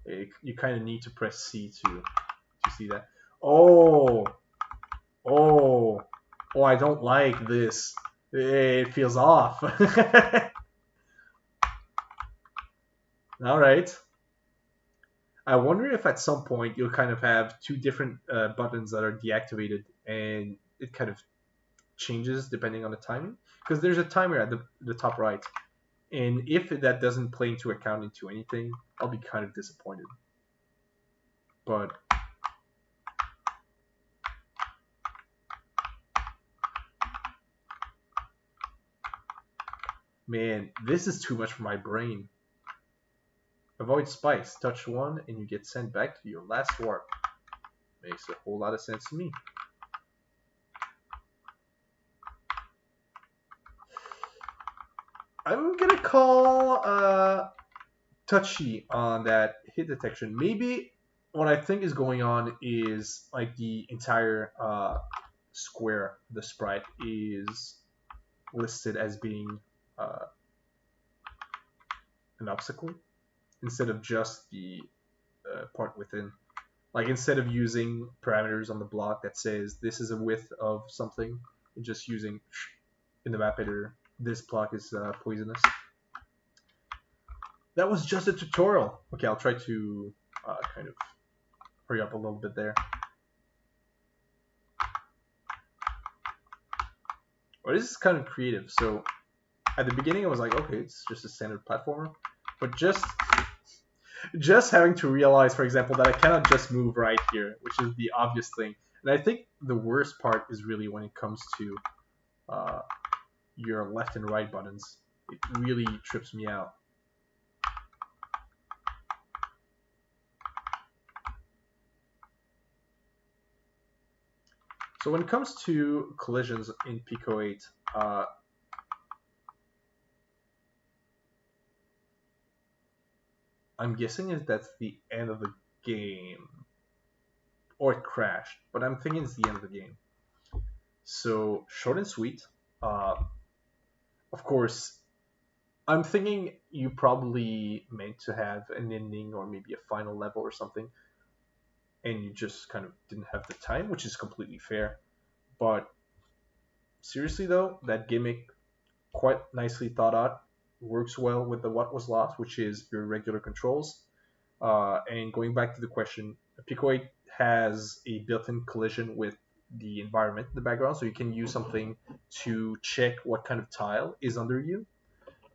You kind of need to press C to see that. Oh, I don't like this. It feels off. All right. I wonder if at some point you'll kind of have two different buttons that are deactivated, and it kind of changes depending on the timing. Because there's a timer at the top right, and if that doesn't play into account into anything, I'll be kind of disappointed. But man, this is too much for my brain. Avoid spice. Touch one and you get sent back to your last warp. Makes a whole lot of sense to me. I'm gonna call touchy on that hit detection. Maybe what I think is going on is like the entire square, the sprite is listed as being an obstacle instead of just the part within. Like instead of using parameters on the block that says this is a width of something, just using in the map editor, this block is poisonous. That was just a tutorial. Okay, I'll try to kind of hurry up a little bit there. Well, this is kind of creative. So at the beginning, I was like, okay, it's just a standard platformer, but just having to realize, for example, that I cannot just move right here, which is the obvious thing. And I think the worst part is really when it comes to your left and right buttons. It really trips me out. So when it comes to collisions in Pico 8, I'm guessing that's the end of the game. Or it crashed, but I'm thinking it's the end of the game. So short and sweet. Of course, I'm thinking you probably meant to have an ending or maybe a final level or something, and you just kind of didn't have the time, which is completely fair. But seriously though, that gimmick, quite nicely thought out, works well with the what was lost, which is your regular controls. And going back to the question, Pico 8 has a built-in collision with the environment in the background, so you can use something to check what kind of tile is under you.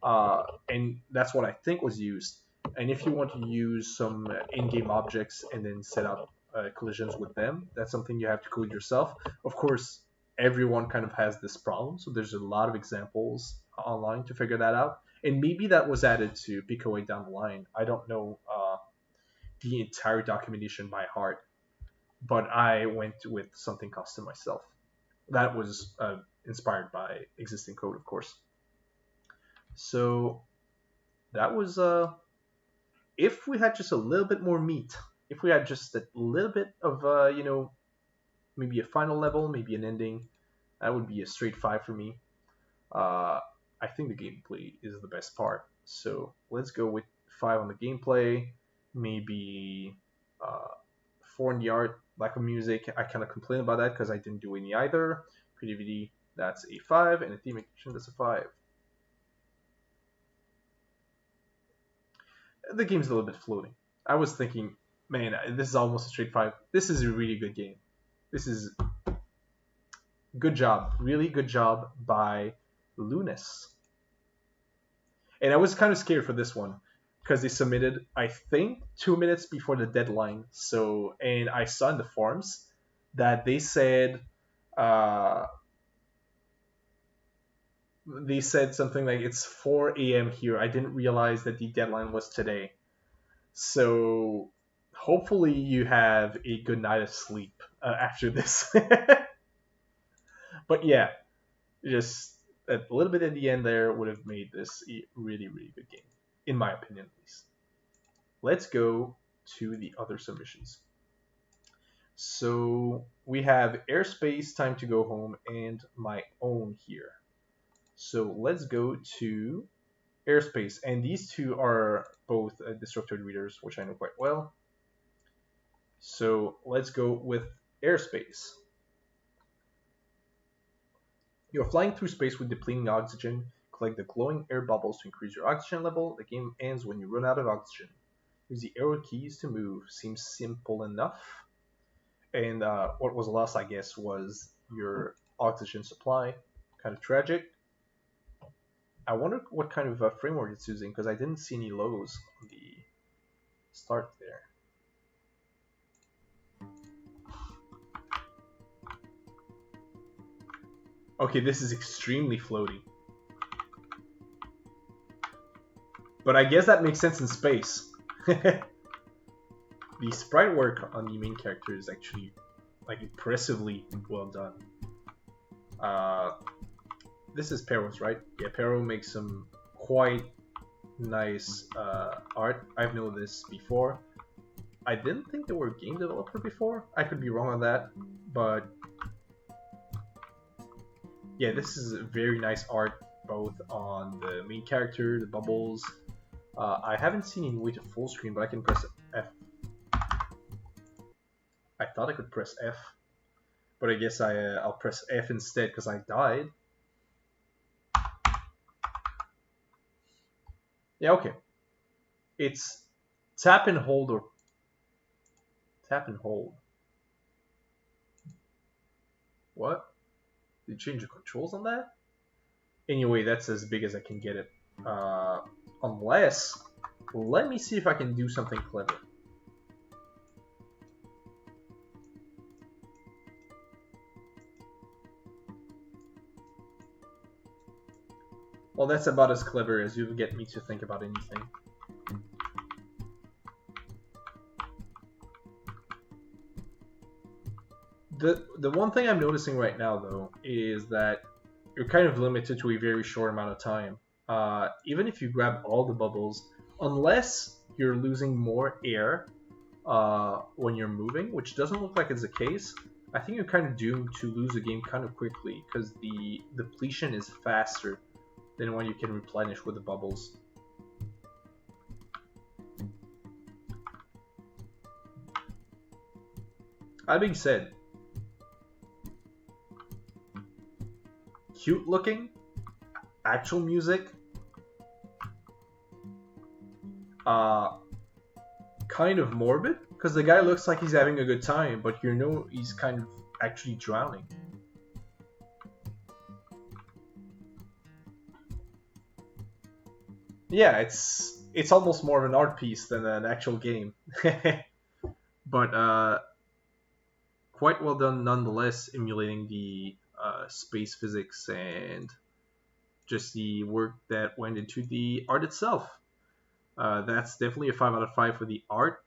And that's what I think was used. And if you want to use some in-game objects and then set up collisions with them, that's something you have to code yourself. Of course, everyone kind of has this problem, so there's a lot of examples online to figure that out. And maybe that was added to Pico 8 down the line. I don't know the entire documentation by heart, but I went with something custom myself. That was inspired by existing code, of course. So that was if we had just a little bit more meat, if we had just a little bit of maybe a final level, maybe an ending, that would be a straight 5 for me. I think the gameplay is the best part, so let's go with 5 on the gameplay, maybe 4 in the art, lack of music. I kind of complain about that because I didn't do any either. Creativity, that's a 5, and a theme action, that's a 5. The game's a little bit floating. I was thinking, man, this is almost a straight 5. This is a really good game. This is good job, really good job by Lunas. And I was kind of scared for this one because they submitted, I think, 2 minutes before the deadline. So, and I saw in the forums that uh, they said something like it's 4 a.m. here. I didn't realize that the deadline was today. So hopefully you have a good night of sleep after this. But yeah, just a little bit at the end there would have made this a really, really good game, in my opinion at least. Let's go to the other submissions. So we have Airspace, Time to Go Home, and my own here. So let's go to Airspace, and these two are both Destructoid readers, which I know quite well. So let's go with Airspace. You're flying through space with depleting oxygen. Collect the glowing air bubbles to increase your oxygen level. The game ends when you run out of oxygen. Use the arrow keys to move. Seems simple enough. And what was lost, I guess, was your oxygen supply. Kind of tragic. I wonder what kind of framework it's using, because I didn't see any logos on the start there. Okay, this is extremely floaty. But I guess that makes sense in space. The sprite work on the main character is actually like impressively well done. This is Pero's, right? Yeah, Pero makes some quite nice art. I've known this before. I didn't think they were a game developer before. I could be wrong on that, but yeah, this is very nice art, both on the main character, the bubbles. I haven't seen any way to full screen, but I can press F. I thought I could press F, but I guess I'll press F instead because I died. Yeah, okay. It's tap and hold or tap and hold. What? Did you change the controls on that? Anyway, that's as big as I can get it. Unless, let me see if I can do something clever. Well, that's about as clever as you get me to think about anything. The one thing I'm noticing right now, though, is that you're kind of limited to a very short amount of time. Even if you grab all the bubbles, unless you're losing more air when you're moving, which doesn't look like it's the case, I think you're kind of doomed to lose the game kind of quickly because the depletion is faster than when you can replenish with the bubbles. That being said, cute looking, actual music, kind of morbid, because the guy looks like he's having a good time, but you know he's kind of actually drowning. Yeah, it's almost more of an art piece than an actual game. But quite well done nonetheless, emulating the space physics and just the work that went into the art itself. That's definitely a 5 out of 5 for the art,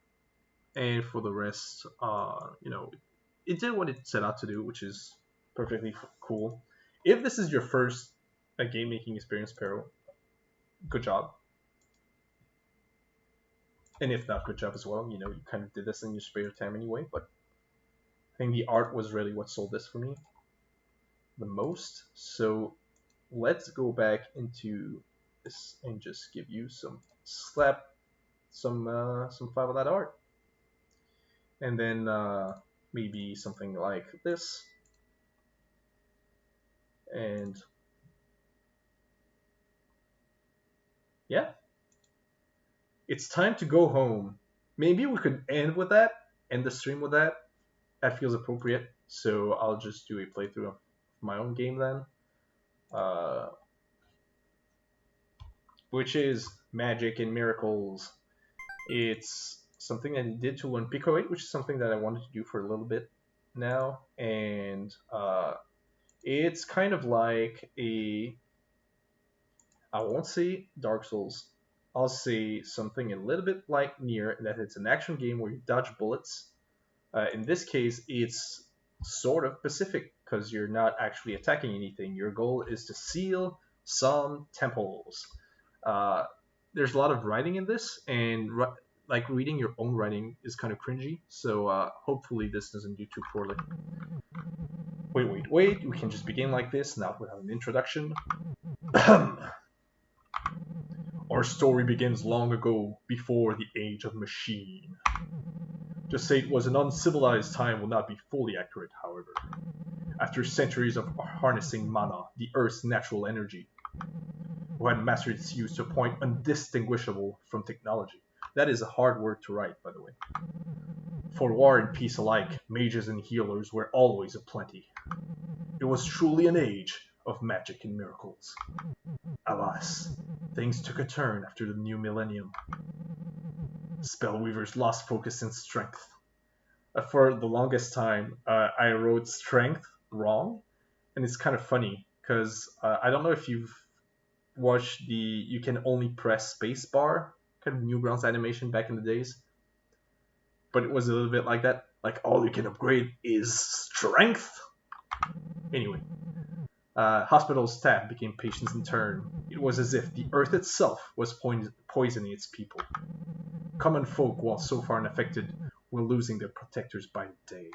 and for the rest, it did what it set out to do, which is perfectly cool. If this is your first game making experience, Pero, good job. And if not, good job as well. You kind of did this in your spare time anyway, but I think the art was really what sold this for me the most. So let's go back into this and just give you some 5 of that art, and then maybe something like this, and yeah, it's time to go home. Maybe we could end the stream with that. That feels appropriate. So I'll just do a playthrough of my own game then. which is Magic and Miracles. It's something I did to learn Pico 8, which is something that I wanted to do for a little bit now, and it's kind of like I won't say Dark Souls. I'll say something a little bit like Nier, in that it's an action game where you dodge bullets. In this case, it's sort of Pacific because you're not actually attacking anything. Your goal is to seal some temples. Uh, there's a lot of writing in this, and like reading your own writing is kind of cringy. So hopefully this doesn't do too poorly. Wait. We can just begin like this, not without an introduction. Our story begins long ago, before the age of machine. To say it was an uncivilized time will not be fully accurate, however. After centuries of harnessing mana, the Earth's natural energy, who had mastered its use to a point undistinguishable from technology. That is a hard word to write, by the way. For war and peace alike, mages and healers were always aplenty. It was truly an age of magic and miracles. Alas, things took a turn after the new millennium. Spellweavers lost focus and strength. For the longest time, I wrote strength wrong, and it's kind of funny because I don't know if you've watched the you can only press spacebar kind of Newgrounds animation back in the days, but it was a little bit like that. Like all you can upgrade is strength. Anyway, hospital staff became patients in turn. It was as if the earth itself was poisoning its people. Common folk, while so far unaffected, were losing their protectors by the day.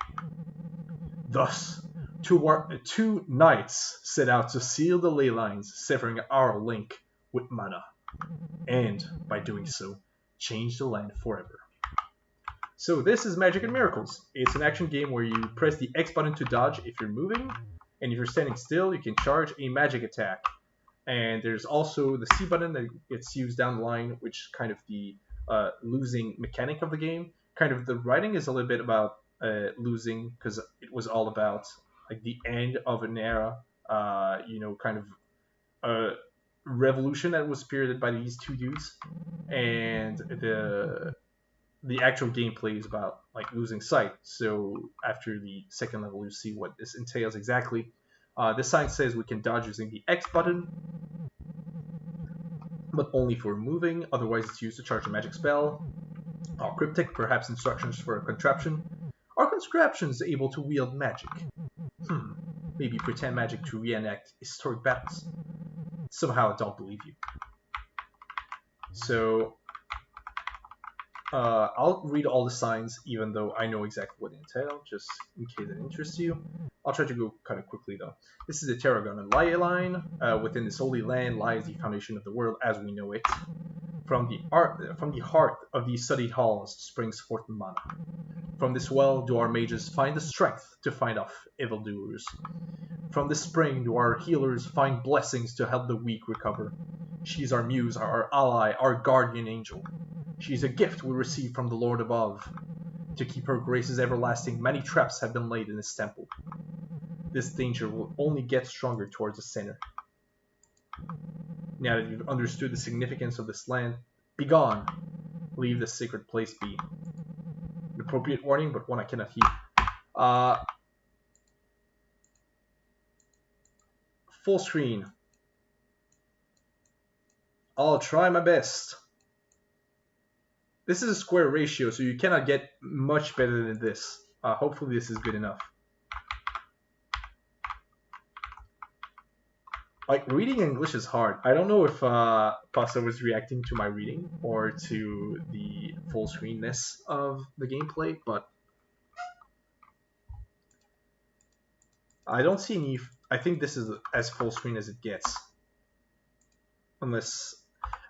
Thus, two knights set out to seal the ley lines, severing our link with mana, and, by doing so, change the land forever. So this is Magic and Miracles. It's an action game where you press the X button to dodge if you're moving, and if you're standing still, you can charge a magic attack. And there's also the C button that gets used down the line, which is kind of the losing mechanic of the game. Kind of the writing is a little bit about losing, because it was all about like the end of an era, kind of a revolution that was spearheaded by these two dudes, and the actual gameplay is about like losing sight. So after the second level, you see what this entails exactly. This sign says we can dodge using the X button, but only for moving. Otherwise, it's used to charge a magic spell. Cryptic, perhaps instructions for a contraption. Are contraptions able to wield magic? Maybe pretend magic to reenact historic battles. Somehow I don't believe you. So I'll read all the signs, even though I know exactly what they entail, just in case it interests you. I'll try to go kind of quickly, though. This is the Tarragon and Laia line. Within this holy land lies the foundation of the world as we know it. From the heart of these studied halls springs forth mana. From this well do our mages find the strength to fight off evildoers. From this spring do our healers find blessings to help the weak recover. She's our muse, our ally, our guardian angel. She's a gift we receive from the Lord above. To keep her graces everlasting, many traps have been laid in this temple. This danger will only get stronger towards the center. Now that you've understood the significance of this land, be gone. Leave this sacred place be. An appropriate warning, but one I cannot heed. Full screen. I'll try my best. This is a square ratio, so you cannot get much better than this. Hopefully this is good enough. Like, reading English is hard. I don't know if Pasta was reacting to my reading or to the full screenness of the gameplay, but I don't see any... I think this is as full screen as it gets. Unless...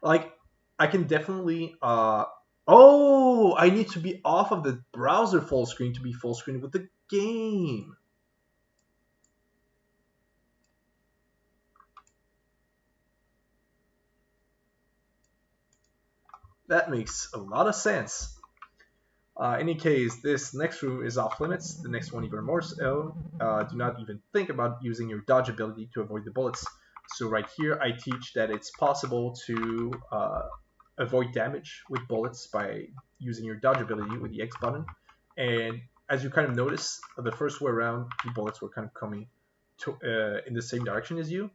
Like, I can definitely... Oh! I need to be off of the browser full screen to be full screen with the game. That makes a lot of sense. In any case, this next room is off limits. The next one even more so. Do not even think about using your dodge ability to avoid the bullets. So right here, I teach that it's possible to avoid damage with bullets by using your dodge ability with the X button. And as you kind of notice, the first way around, the bullets were kind of coming in the same direction as you.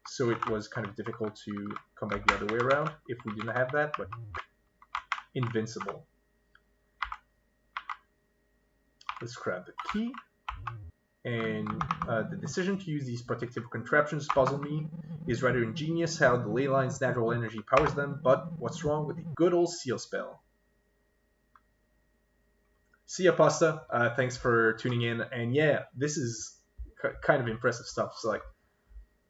So it was kind of difficult to come back the other way around if we didn't have that, but invincible. Let's grab the key. And the decision to use these protective contraptions puzzle me. Is rather ingenious how the ley line's natural energy powers them, but what's wrong with the good old seal spell? See ya, Pasta. Thanks for tuning in. And yeah, this is kind of impressive stuff. So like,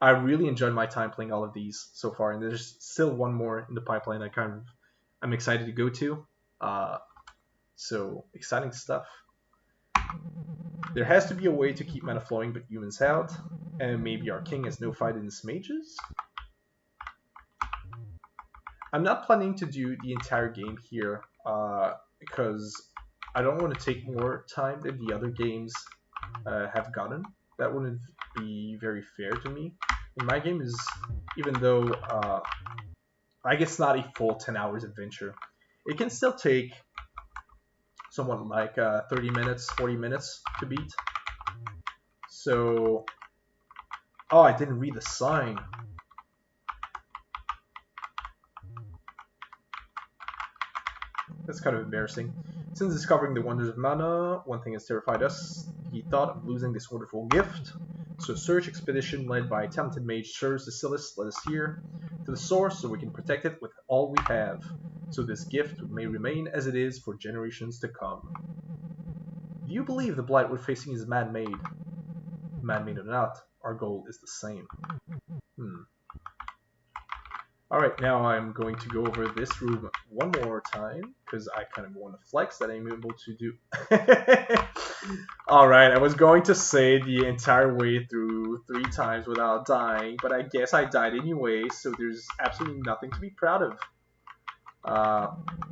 I really enjoyed my time playing all of these so far, and there's still one more in the pipeline. I'm excited to go to. So exciting stuff. There has to be a way to keep mana flowing but humans out, and maybe our king has no fight in his mages? I'm not planning to do the entire game here, because I don't want to take more time than the other games have gotten. That wouldn't be very fair to me. And my game is, even though I guess not a full 10 hours adventure, it can still take somewhat like 30 minutes, 40 minutes to beat. So, oh, I didn't read the sign. That's kind of embarrassing. Since discovering the wonders of mana, one thing has terrified us, the thought of losing this wonderful gift. So a search expedition led by a talented mage Sir Cecilis led us here to the source so we can protect it with all we have. So this gift may remain as it is for generations to come. Do you believe the blight we're facing is man-made? Man-made or not, our goal is the same. Alright, now I'm going to go over this room one more time, because I kind of want to flex that I'm able to do. Alright, I was going to say the entire way through 3 times without dying, but I guess I died anyway, so there's absolutely nothing to be proud of.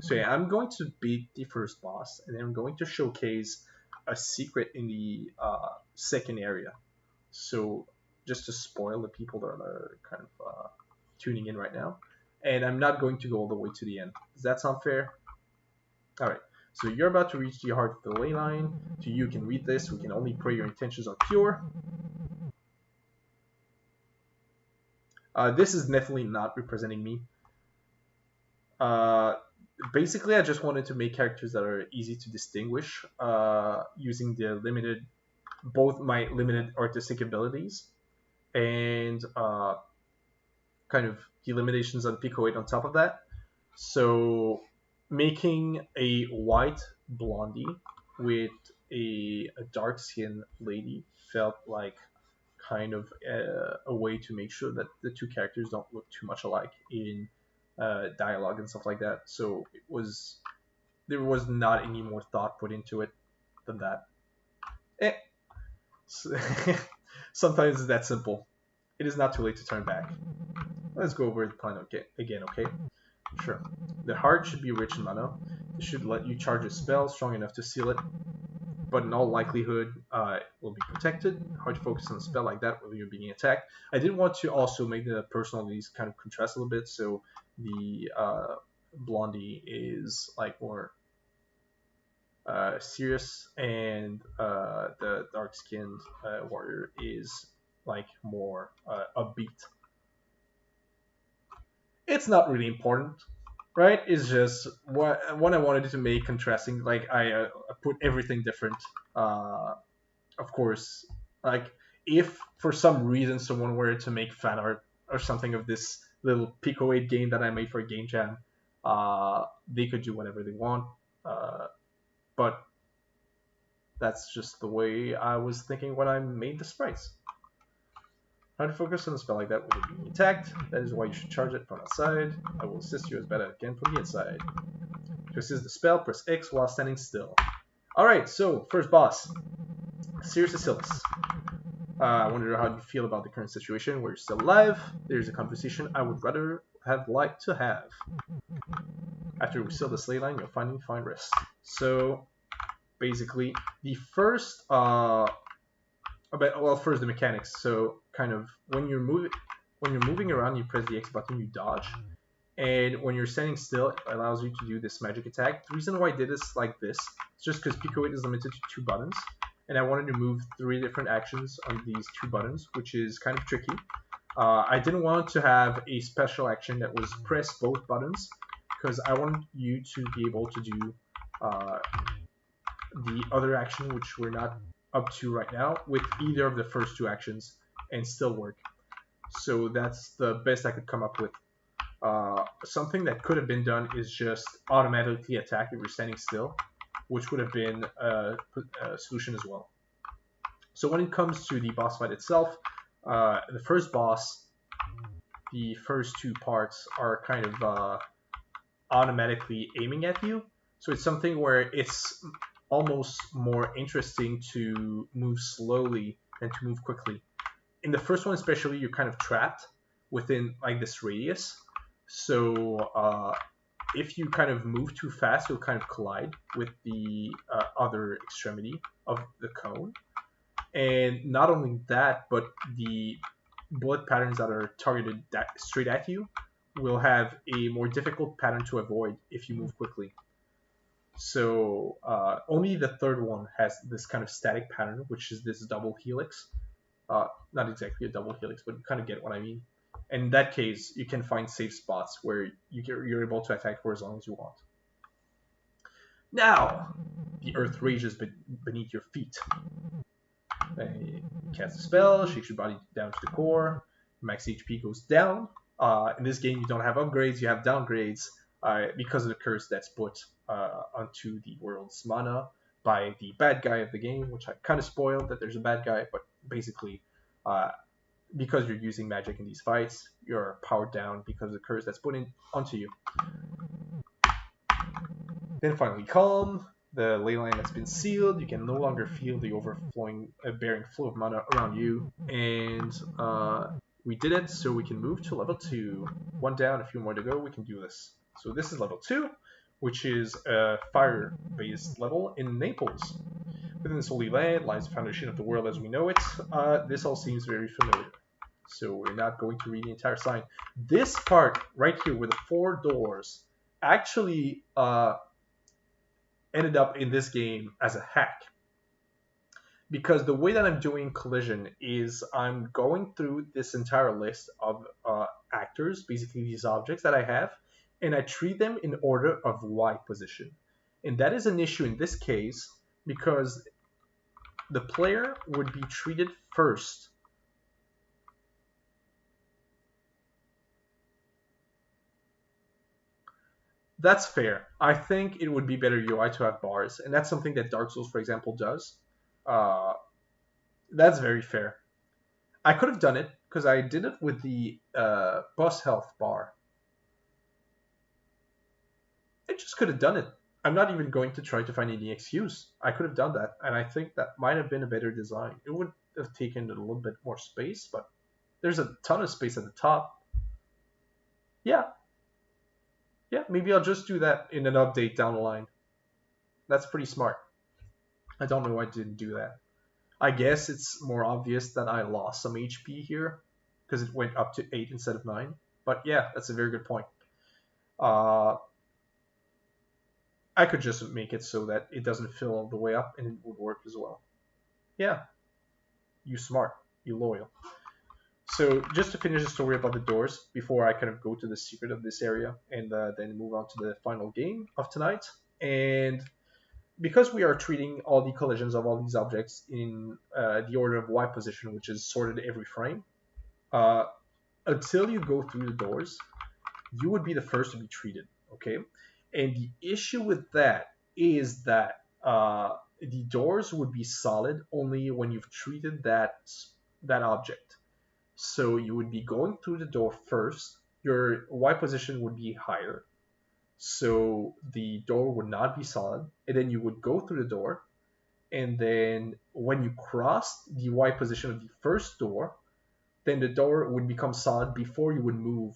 So yeah, I'm going to beat the first boss, and then I'm going to showcase a secret in the second area. So just to spoil the people that are kind of tuning in right now, and I'm not going to go all the way to the end. Does that sound fair? Alright, so you're about to reach the heart of the ley line. To you can read this, we can only pray your intentions are pure. This is definitely not representing me. Basically, I just wanted to make characters that are easy to distinguish using the both my limited artistic abilities and kind of the limitations on Pico 8 on top of that. So making a white blondie with a dark skinned lady felt like kind of a way to make sure that the two characters don't look too much alike in dialogue and stuff like that. So there was not any more thought put into it than that. Sometimes it's that simple. It is not too late to turn back. Let's go over the plan again, okay? Sure. The heart should be rich in mana. It should let you charge a spell strong enough to seal it, but in all likelihood, it will be protected. Hard to focus on a spell like that while you're being attacked. I did want to also make the personalities kind of contrast a little bit, so the blondie is like more serious, and the dark-skinned warrior is like more upbeat. It's not really important, right? It's just what I wanted to make contrasting. Like I put everything different. Of course, like if for some reason someone were to make fan art or something of this little Pico 8 game that I made for Game Jam, they could do whatever they want. But that's just the way I was thinking when I made the sprites. How to focus on a spell like that when you're being attacked. That is why you should charge it from outside. I will assist you as best I can from the inside. To assist the spell, press X while standing still. Alright, so first boss. Sir Cecilis. I wonder how you feel about the current situation where you're still alive. There's a conversation I would rather have liked to have. After we seal the ley line, you'll finally find rest. So basically, the first first the mechanics. So kind of when you're moving, when you're moving around, you press the X button, you dodge. And when you're standing still, it allows you to do this magic attack. The reason why I did this like this is just because Pico 8 is limited to 2 buttons. And I wanted to move 3 different actions on these 2 buttons, which is kind of tricky. I didn't want to have a special action that was press both buttons, because I wanted you to be able to do the other action, which we're not up to right now, with either of the first 2 actions and still work. So that's the best I could come up with. Something that could have been done is just automatically attack if you're standing still, which would have been a solution as well. So when it comes to the boss fight itself, the first boss, the first 2 parts are kind of automatically aiming at you. So it's something where it's almost more interesting to move slowly than to move quickly. In the first one especially, you're kind of trapped within like this radius. So if you kind of move too fast, you'll kind of collide with the other extremity of the cone. And not only that, but the bullet patterns that are targeted straight at you will have a more difficult pattern to avoid if you move quickly. So only the third one has this kind of static pattern, which is this double helix. Not exactly a double helix, but you kind of get what I mean. And in that case, you can find safe spots where you're able to attack for as long as you want. Now, the earth rages beneath your feet. Cast a spell, shakes your body down to the core. Max HP goes down. In this game, you don't have upgrades, you have downgrades because of the curse that's put onto the world's mana by the bad guy of the game, which I kind of spoiled that there's a bad guy, but basically, because you're using magic in these fights, you're powered down because of the curse that's put onto you. Then finally, calm. The ley line has been sealed. You can no longer feel the overflowing, bearing flow of mana around you. And we did it, so we can move to level 2. 1 down, a few more to go. We can do this. So this is level 2, which is a fire-based level in Naples. Within this holy land lies the foundation of the world as we know it. This all seems very familiar. So we're not going to read the entire sign. This part right here with the 4 doors actually ended up in this game as a hack. Because the way that I'm doing Collision is I'm going through this entire list of actors, basically these objects that I have, and I treat them in order of Y position. And that is an issue in this case because the player would be treated first. That's fair. I think it would be better UI to have bars, and that's something that Dark Souls, for example, does. That's very fair. I could have done it because I did it with the boss health bar. I just could have done it. I'm not even going to try to find any excuse. I could have done that, and I think that might have been a better design. It would have taken a little bit more space, but there's a ton of space at the top. Yeah, maybe I'll just do that in an update down the line. That's pretty smart. I don't know why I didn't do that. I guess it's more obvious that I lost some HP here because it went up to 8 instead of 9. But yeah, that's a very good point. I could just make it so that it doesn't fill all the way up and it would work as well. Yeah, you smart, you loyal. So just to finish the story about the doors before I kind of go to the secret of this area and then move on to the final game of tonight. And because we are treating all the collisions of all these objects in the order of Y position, which is sorted every frame, until you go through the doors, you would be the first to be treated, okay? And the issue with that is that the doors would be solid only when you've treated that object. So you would be going through the door first, your Y position would be higher, so the door would not be solid, and then you would go through the door, and then when you cross the Y position of the first door, then the door would become solid before you would move,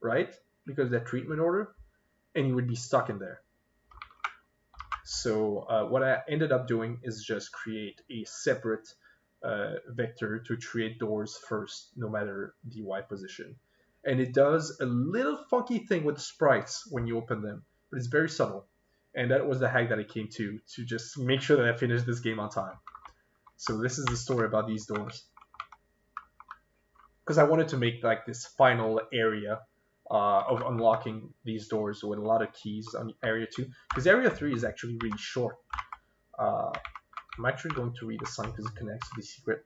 right? Because of that treatment order, and you would be stuck in there. So what I ended up doing is just create a separate vector to create doors first, no matter the Y position. And it does a little funky thing with the sprites when you open them, but it's very subtle. And that was the hack that I came to just make sure that I finished this game on time. So this is the story about these doors. Because I wanted to make like this final area of unlocking these doors with a lot of keys on area 2. Because area 3 is actually really short. I'm actually going to read the sign because it connects to the secret.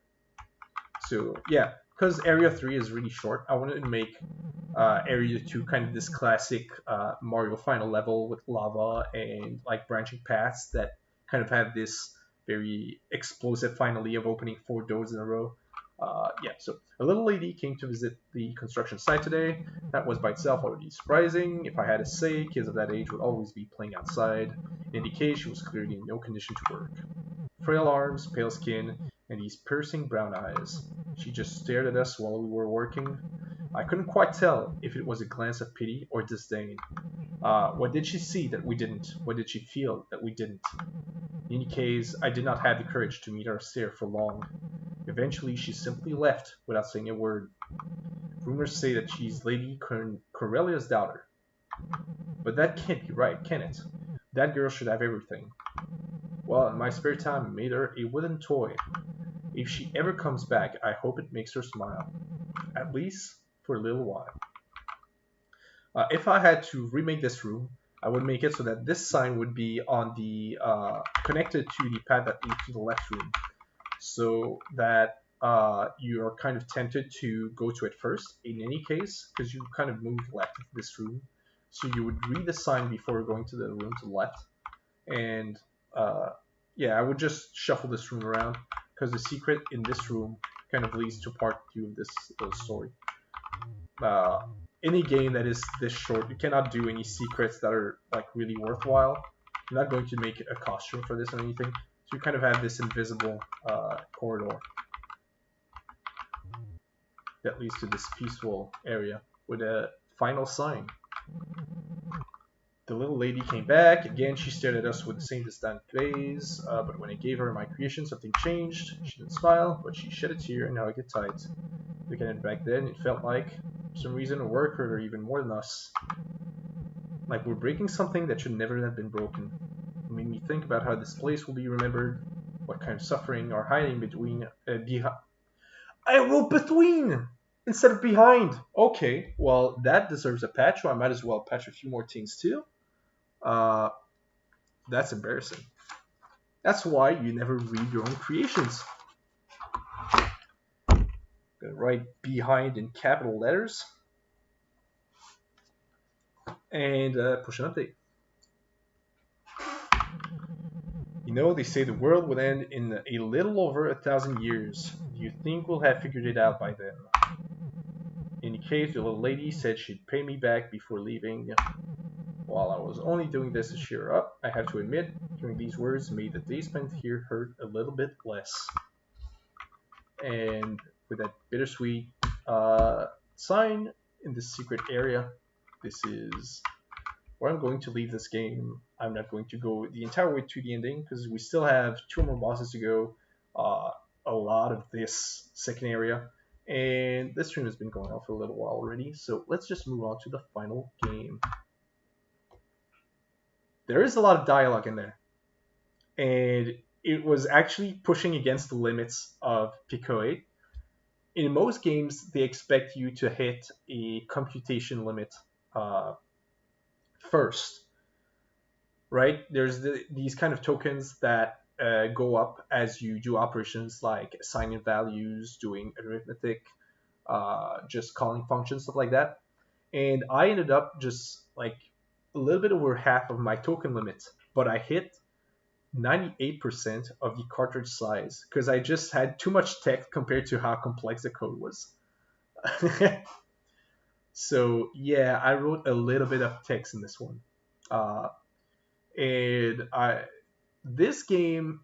So yeah, because area 3 is really short, I wanted to make area 2 kind of this classic Mario final level with lava and like branching paths that kind of have this very explosive finally of opening 4 doors in a row. Yeah, so a little lady came to visit the construction site today. That was by itself already surprising. If I had to say, kids of that age would always be playing outside. In any case, she was clearly in no condition to work. Frail arms, pale skin, and these piercing brown eyes. She just stared at us while we were working. I couldn't quite tell if it was a glance of pity or disdain. What did she see that we didn't? What did she feel that we didn't? In any case, I did not have the courage to meet our stare for long. Eventually, she simply left without saying a word. Rumors say that she's Lady Corellia's daughter. But that can't be right, can it? That girl should have everything. Well, in my spare time, I made her a wooden toy. If she ever comes back, I hope it makes her smile. At least for a little while. If I had to remake this room, I would make it so that this sign would be on the connected to the path that leads to the left room, so that you are kind of tempted to go to it first. In any case, because you kind of moved left into this room, so you would read the sign before going to the room to the left, and yeah, I would just shuffle this room around because the secret in this room kind of leads to part 2 of this story. Any game that is this short, you cannot do any secrets that are like really worthwhile. I'm not going to make a costume for this or anything. So you kind of have this invisible corridor that leads to this peaceful area with a final sign. The little lady came back. Again, she stared at us with the same distant gaze, but when I gave her my creation, something changed. She didn't smile, but she shed a tear, and now I get tight. Looking at it back then, it felt like, for some reason, a work hurt her even more than us. Like we're breaking something that should never have been broken. It made me think about how this place will be remembered, what kind of suffering are hiding between, I wrote between instead of behind. Okay, well, that deserves a patch, so I might as well patch a few more things too. That's embarrassing. That's why you never read your own creations. Gonna write behind in capital letters and push an update. You know, they say the world will end in a little over 1,000 years. Do you think we'll have figured it out by then? In any case, the little lady said she'd pay me back before leaving. While I was only doing this to cheer her up, I have to admit, hearing these words made the day spent here hurt a little bit less. And with that bittersweet sign in this secret area, this is where I'm going to leave this game. I'm not going to go the entire way to the ending because we still have 2 more bosses to go, a lot of this second area, and this stream has been going on for a little while already, so let's just move on to the final game. There is a lot of dialogue in there, and it was actually pushing against the limits of Pico 8. In most games, they expect you to hit a computation limit first, right? There's these kind of tokens that go up as you do operations like assigning values, doing arithmetic, just calling functions, stuff like that. And I ended up just like a little bit over half of my token limit, but I hit 98% of the cartridge size because I just had too much text compared to how complex the code was. So yeah, I wrote a little bit of text in this one, and this game,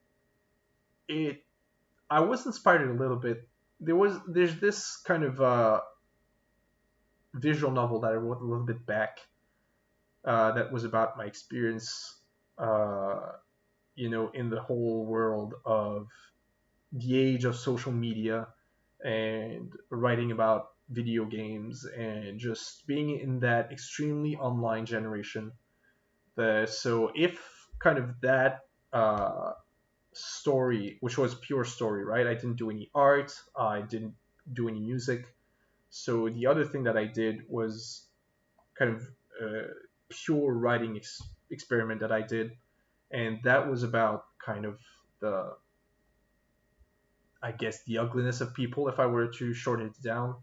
I was inspired a little bit. There's this kind of visual novel that I wrote a little bit back, that was about my experience, in the whole world of the age of social media and writing about video games and just being in that extremely online generation. So if kind of that story, which was pure story, right? I didn't do any art, I didn't do any music. So the other thing that I did was kind of pure writing experiment that I did, and that was about kind of the, I guess, the ugliness of people, if I were to shorten it down.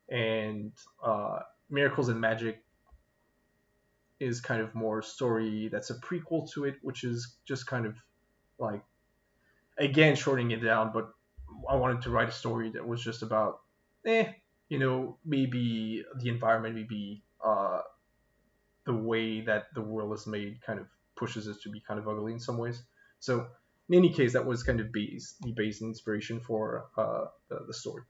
And uh, Miracles and Magic is kind of more story that's a prequel to it, which is just kind of like, again, shortening it down, but I wanted to write a story that was just about, maybe the environment, maybe the way that the world is made kind of pushes us to be kind of ugly in some ways. So in any case, that was kind of the base inspiration for the story.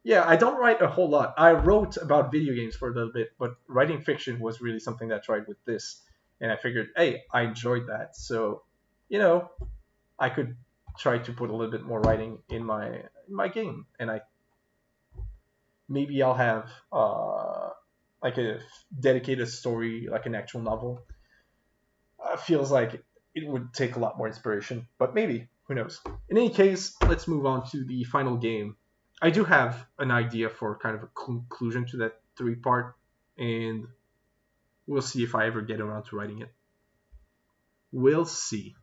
Yeah, I don't write a whole lot. I wrote about video games for a little bit, but writing fiction was really something that I tried with this, and I figured, hey, I enjoyed that, so you know, I could try to put a little bit more writing in my game, and I maybe I'll have like a dedicated story, like an actual novel. Feels like it would take a lot more inspiration, but maybe, who knows. In any case, let's move on to the final game. I do have an idea for kind of a conclusion to that three part, and we'll see if I ever get around to writing it. We'll see.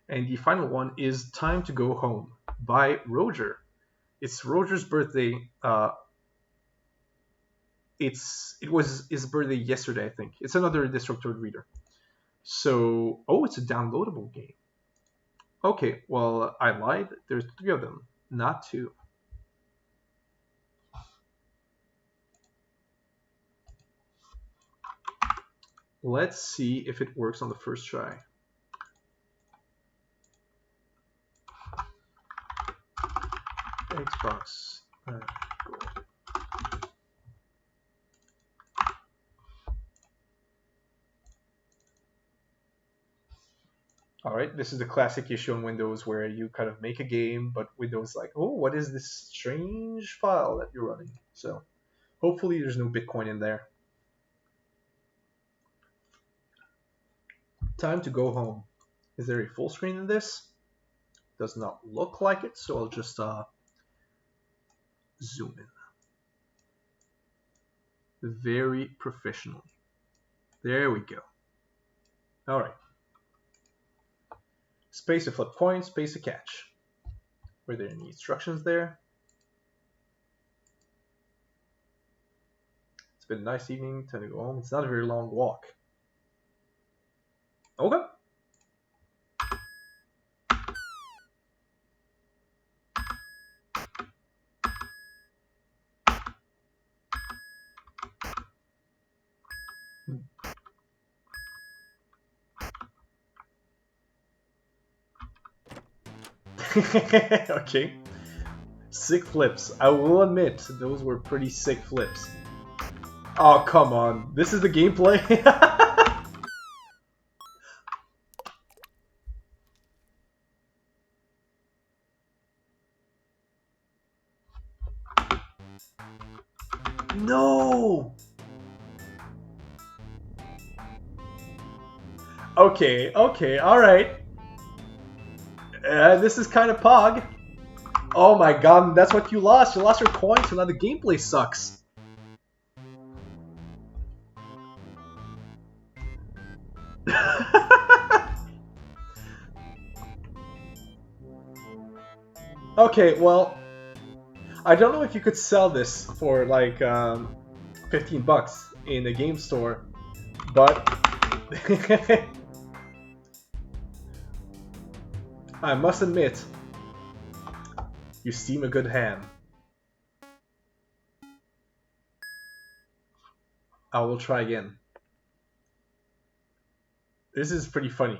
And the final one is Time to Go Home by Roger. It's Roger's birthday. It was his birthday yesterday, I think. It's another Destructoid reader. So, oh, it's a downloadable game. Okay, well, I lied. There's three of them, not two. Let's see if it works on the first try. Xbox. All right, this is the classic issue on Windows where you kind of make a game, but Windows like, oh, what is this strange file that you're running? So hopefully there's no Bitcoin in there. Time to go home. Is there a full screen in this? Does not look like it, so I'll just zoom in. Very professionally. There we go. All right. Space to flip coin, space to catch. Were there any instructions there? It's been a nice evening. Time to go home. It's not a very long walk. Okay. Okay. Sick flips. I will admit, those were pretty sick flips. Oh, come on. This is the gameplay? No! Okay, alright. This is kind of pog. Oh my god, that's what you lost. You lost your coin, so now the gameplay sucks. Okay, well, I don't know if you could sell this for like 15 bucks in a game store, but I must admit, you seem a good ham. I will try again. This is pretty funny.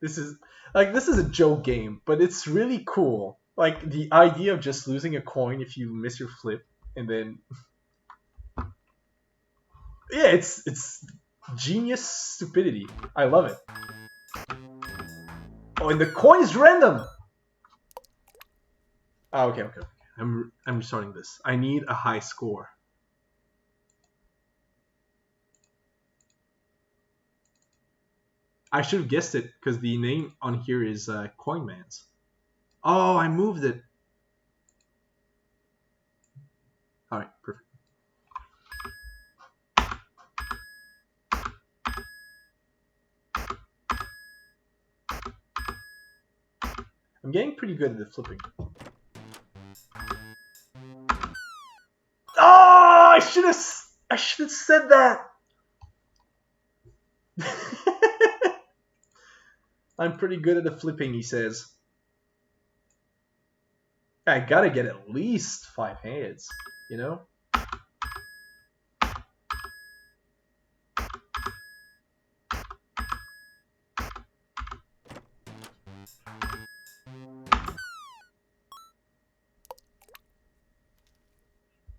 This is a joke game, but it's really cool. Like the idea of just losing a coin if you miss your flip, and then Yeah, it's genius stupidity. I love it. Oh, and the coin is random. Oh, okay. I'm starting this. I need a high score. I should have guessed it because the name on here is Coinmans. Oh, I moved it. All right, perfect. I'm getting pretty good at the flipping. Oh, I should have said that. I'm pretty good at the flipping, he says. I gotta get at least 5 heads, you know?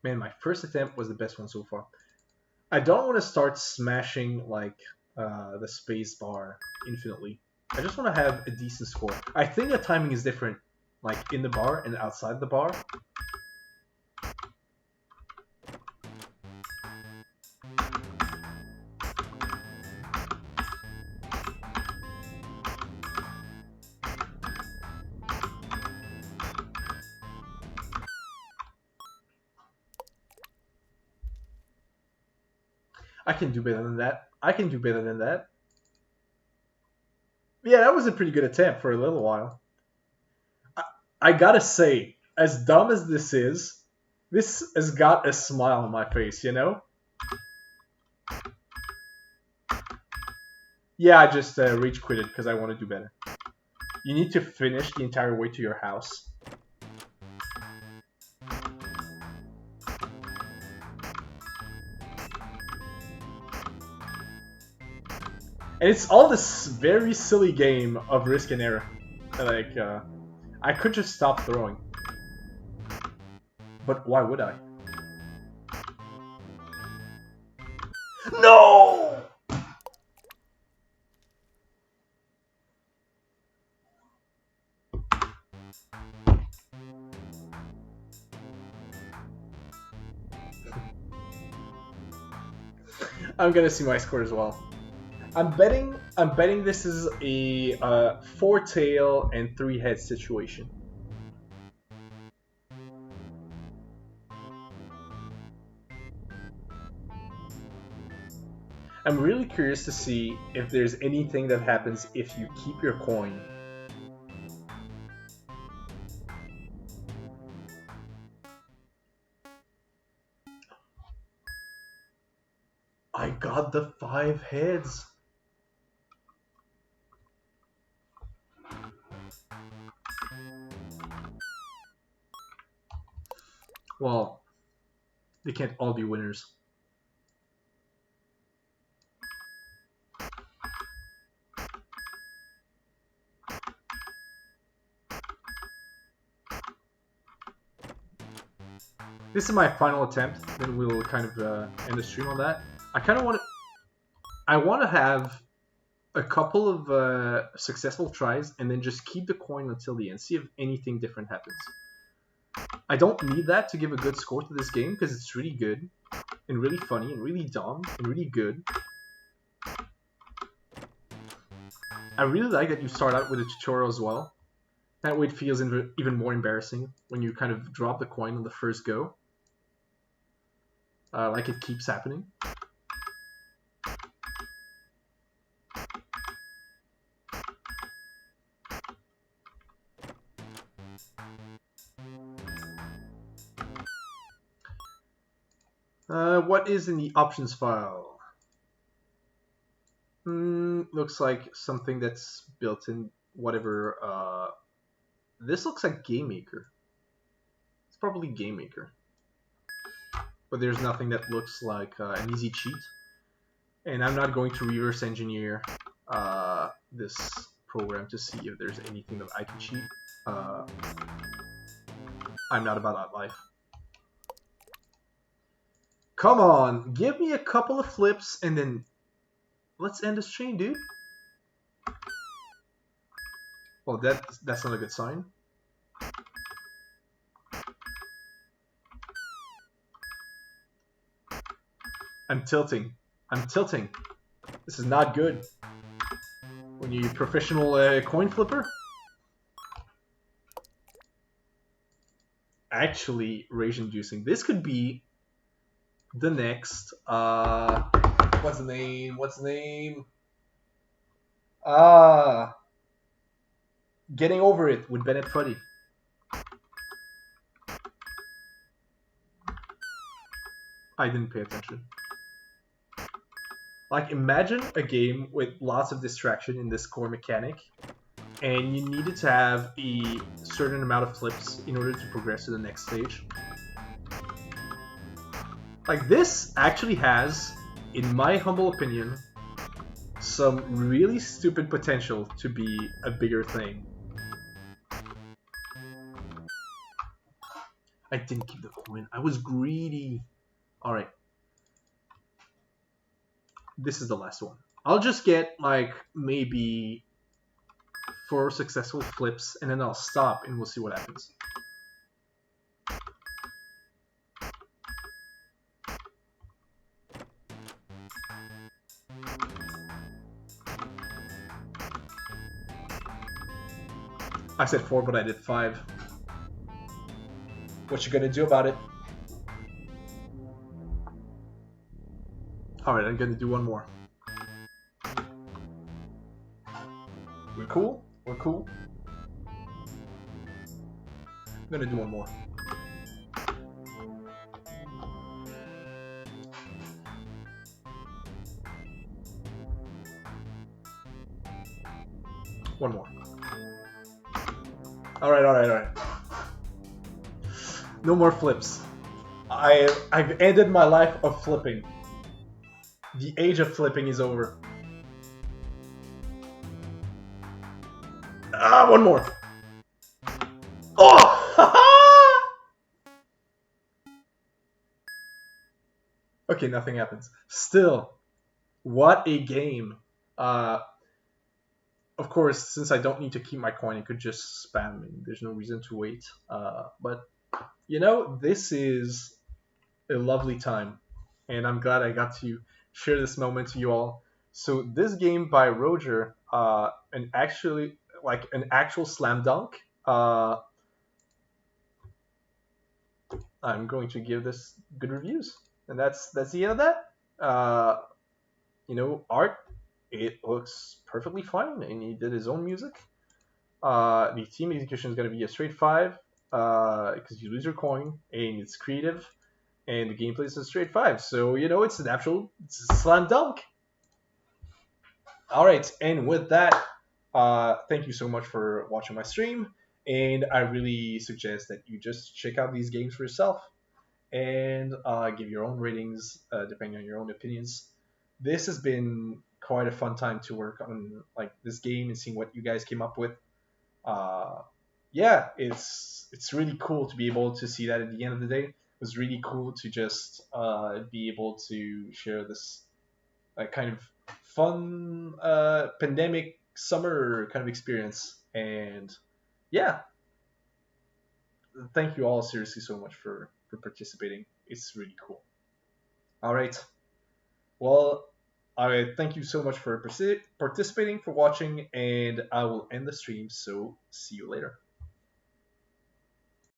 Man, my first attempt was the best one so far. I don't want to start smashing like the space bar infinitely. I just want to have a decent score. I think the timing is different, like in the bar and outside the bar. I can do better than that. I can do better than that. Yeah, that was a pretty good attempt for a little while. I gotta say, as dumb as this has got a smile on my face, you know? Yeah, I just rage quitted because I want to do better. You need to finish the entire way to your house. And it's all this very silly game of risk and error. Like, I could just stop throwing. But why would I? No! I'm gonna see my score as well. I'm betting this is a 4 tail and 3 head situation. I'm really curious to see if there's anything that happens if you keep your coin. I got the 5 heads. Well, they can't all be winners. This is my final attempt, then we'll kind of end the stream on that. I kind of want to... I want to have a couple of successful tries and then just keep the coin until the end. See if anything different happens. I don't need that to give a good score to this game because it's really good and really funny and really dumb and really good. I really like that you start out with a tutorial as well. That way it feels even more embarrassing when you kind of drop the coin on the first go. Like it keeps happening. What is in the options file? Looks like something that's built in whatever. This looks like GameMaker. It's probably GameMaker. But there's nothing that looks like an easy cheat. And I'm not going to reverse engineer this program to see if there's anything that I can cheat. I'm not about that life. Come on, give me a couple of flips and then let's end the stream, dude. Well, that's not a good sign. I'm tilting. I'm tilting. This is not good. When you're a professional coin flipper. Actually, rage inducing. This could be the next. What's the name? What's the name? Getting over it with Bennett Foddy. I didn't pay attention. Like, imagine a game with lots of distraction in this core mechanic, and you needed to have a certain amount of flips in order to progress to the next stage. Like, this actually has, in my humble opinion, some really stupid potential to be a bigger thing. I didn't keep the coin. I was greedy. Alright. This is the last one. I'll just get, like, maybe 4 successful flips, and then I'll stop, and we'll see what happens. I said 4, but I did 5. What you gonna do about it? Alright, I'm gonna do one more. We're cool? We're cool? I'm gonna do one more. One more. Alright. No more flips. I've ended my life of flipping. The age of flipping is over. One more. Oh! Okay, nothing happens. Still, what a game. Of course, since I don't need to keep my coin, I could just spam, and there's no reason to wait. But, you know, this is a lovely time, and I'm glad I got to share this moment to you all. So this game by Roger, an actual slam dunk. I'm going to give this good reviews, and that's the end of that. Art, it looks perfectly fine, and he did his own music. The team execution is going to be a straight 5, because you lose your coin, and it's creative, and the gameplay is a straight 5. So, it's it's a slam dunk. Alright, and with that, thank you so much for watching my stream, and I really suggest that you just check out these games for yourself, and give your own ratings, depending on your own opinions. This has been quite a fun time to work on this game and seeing what you guys came up with. Yeah, it's really cool to be able to see that at the end of the day. It was really cool to just be able to share this kind of fun pandemic summer kind of experience. And yeah, thank you all seriously so much for participating. It's really cool. All right. Well, I thank you so much for participating, for watching, and I will end the stream. So see you later.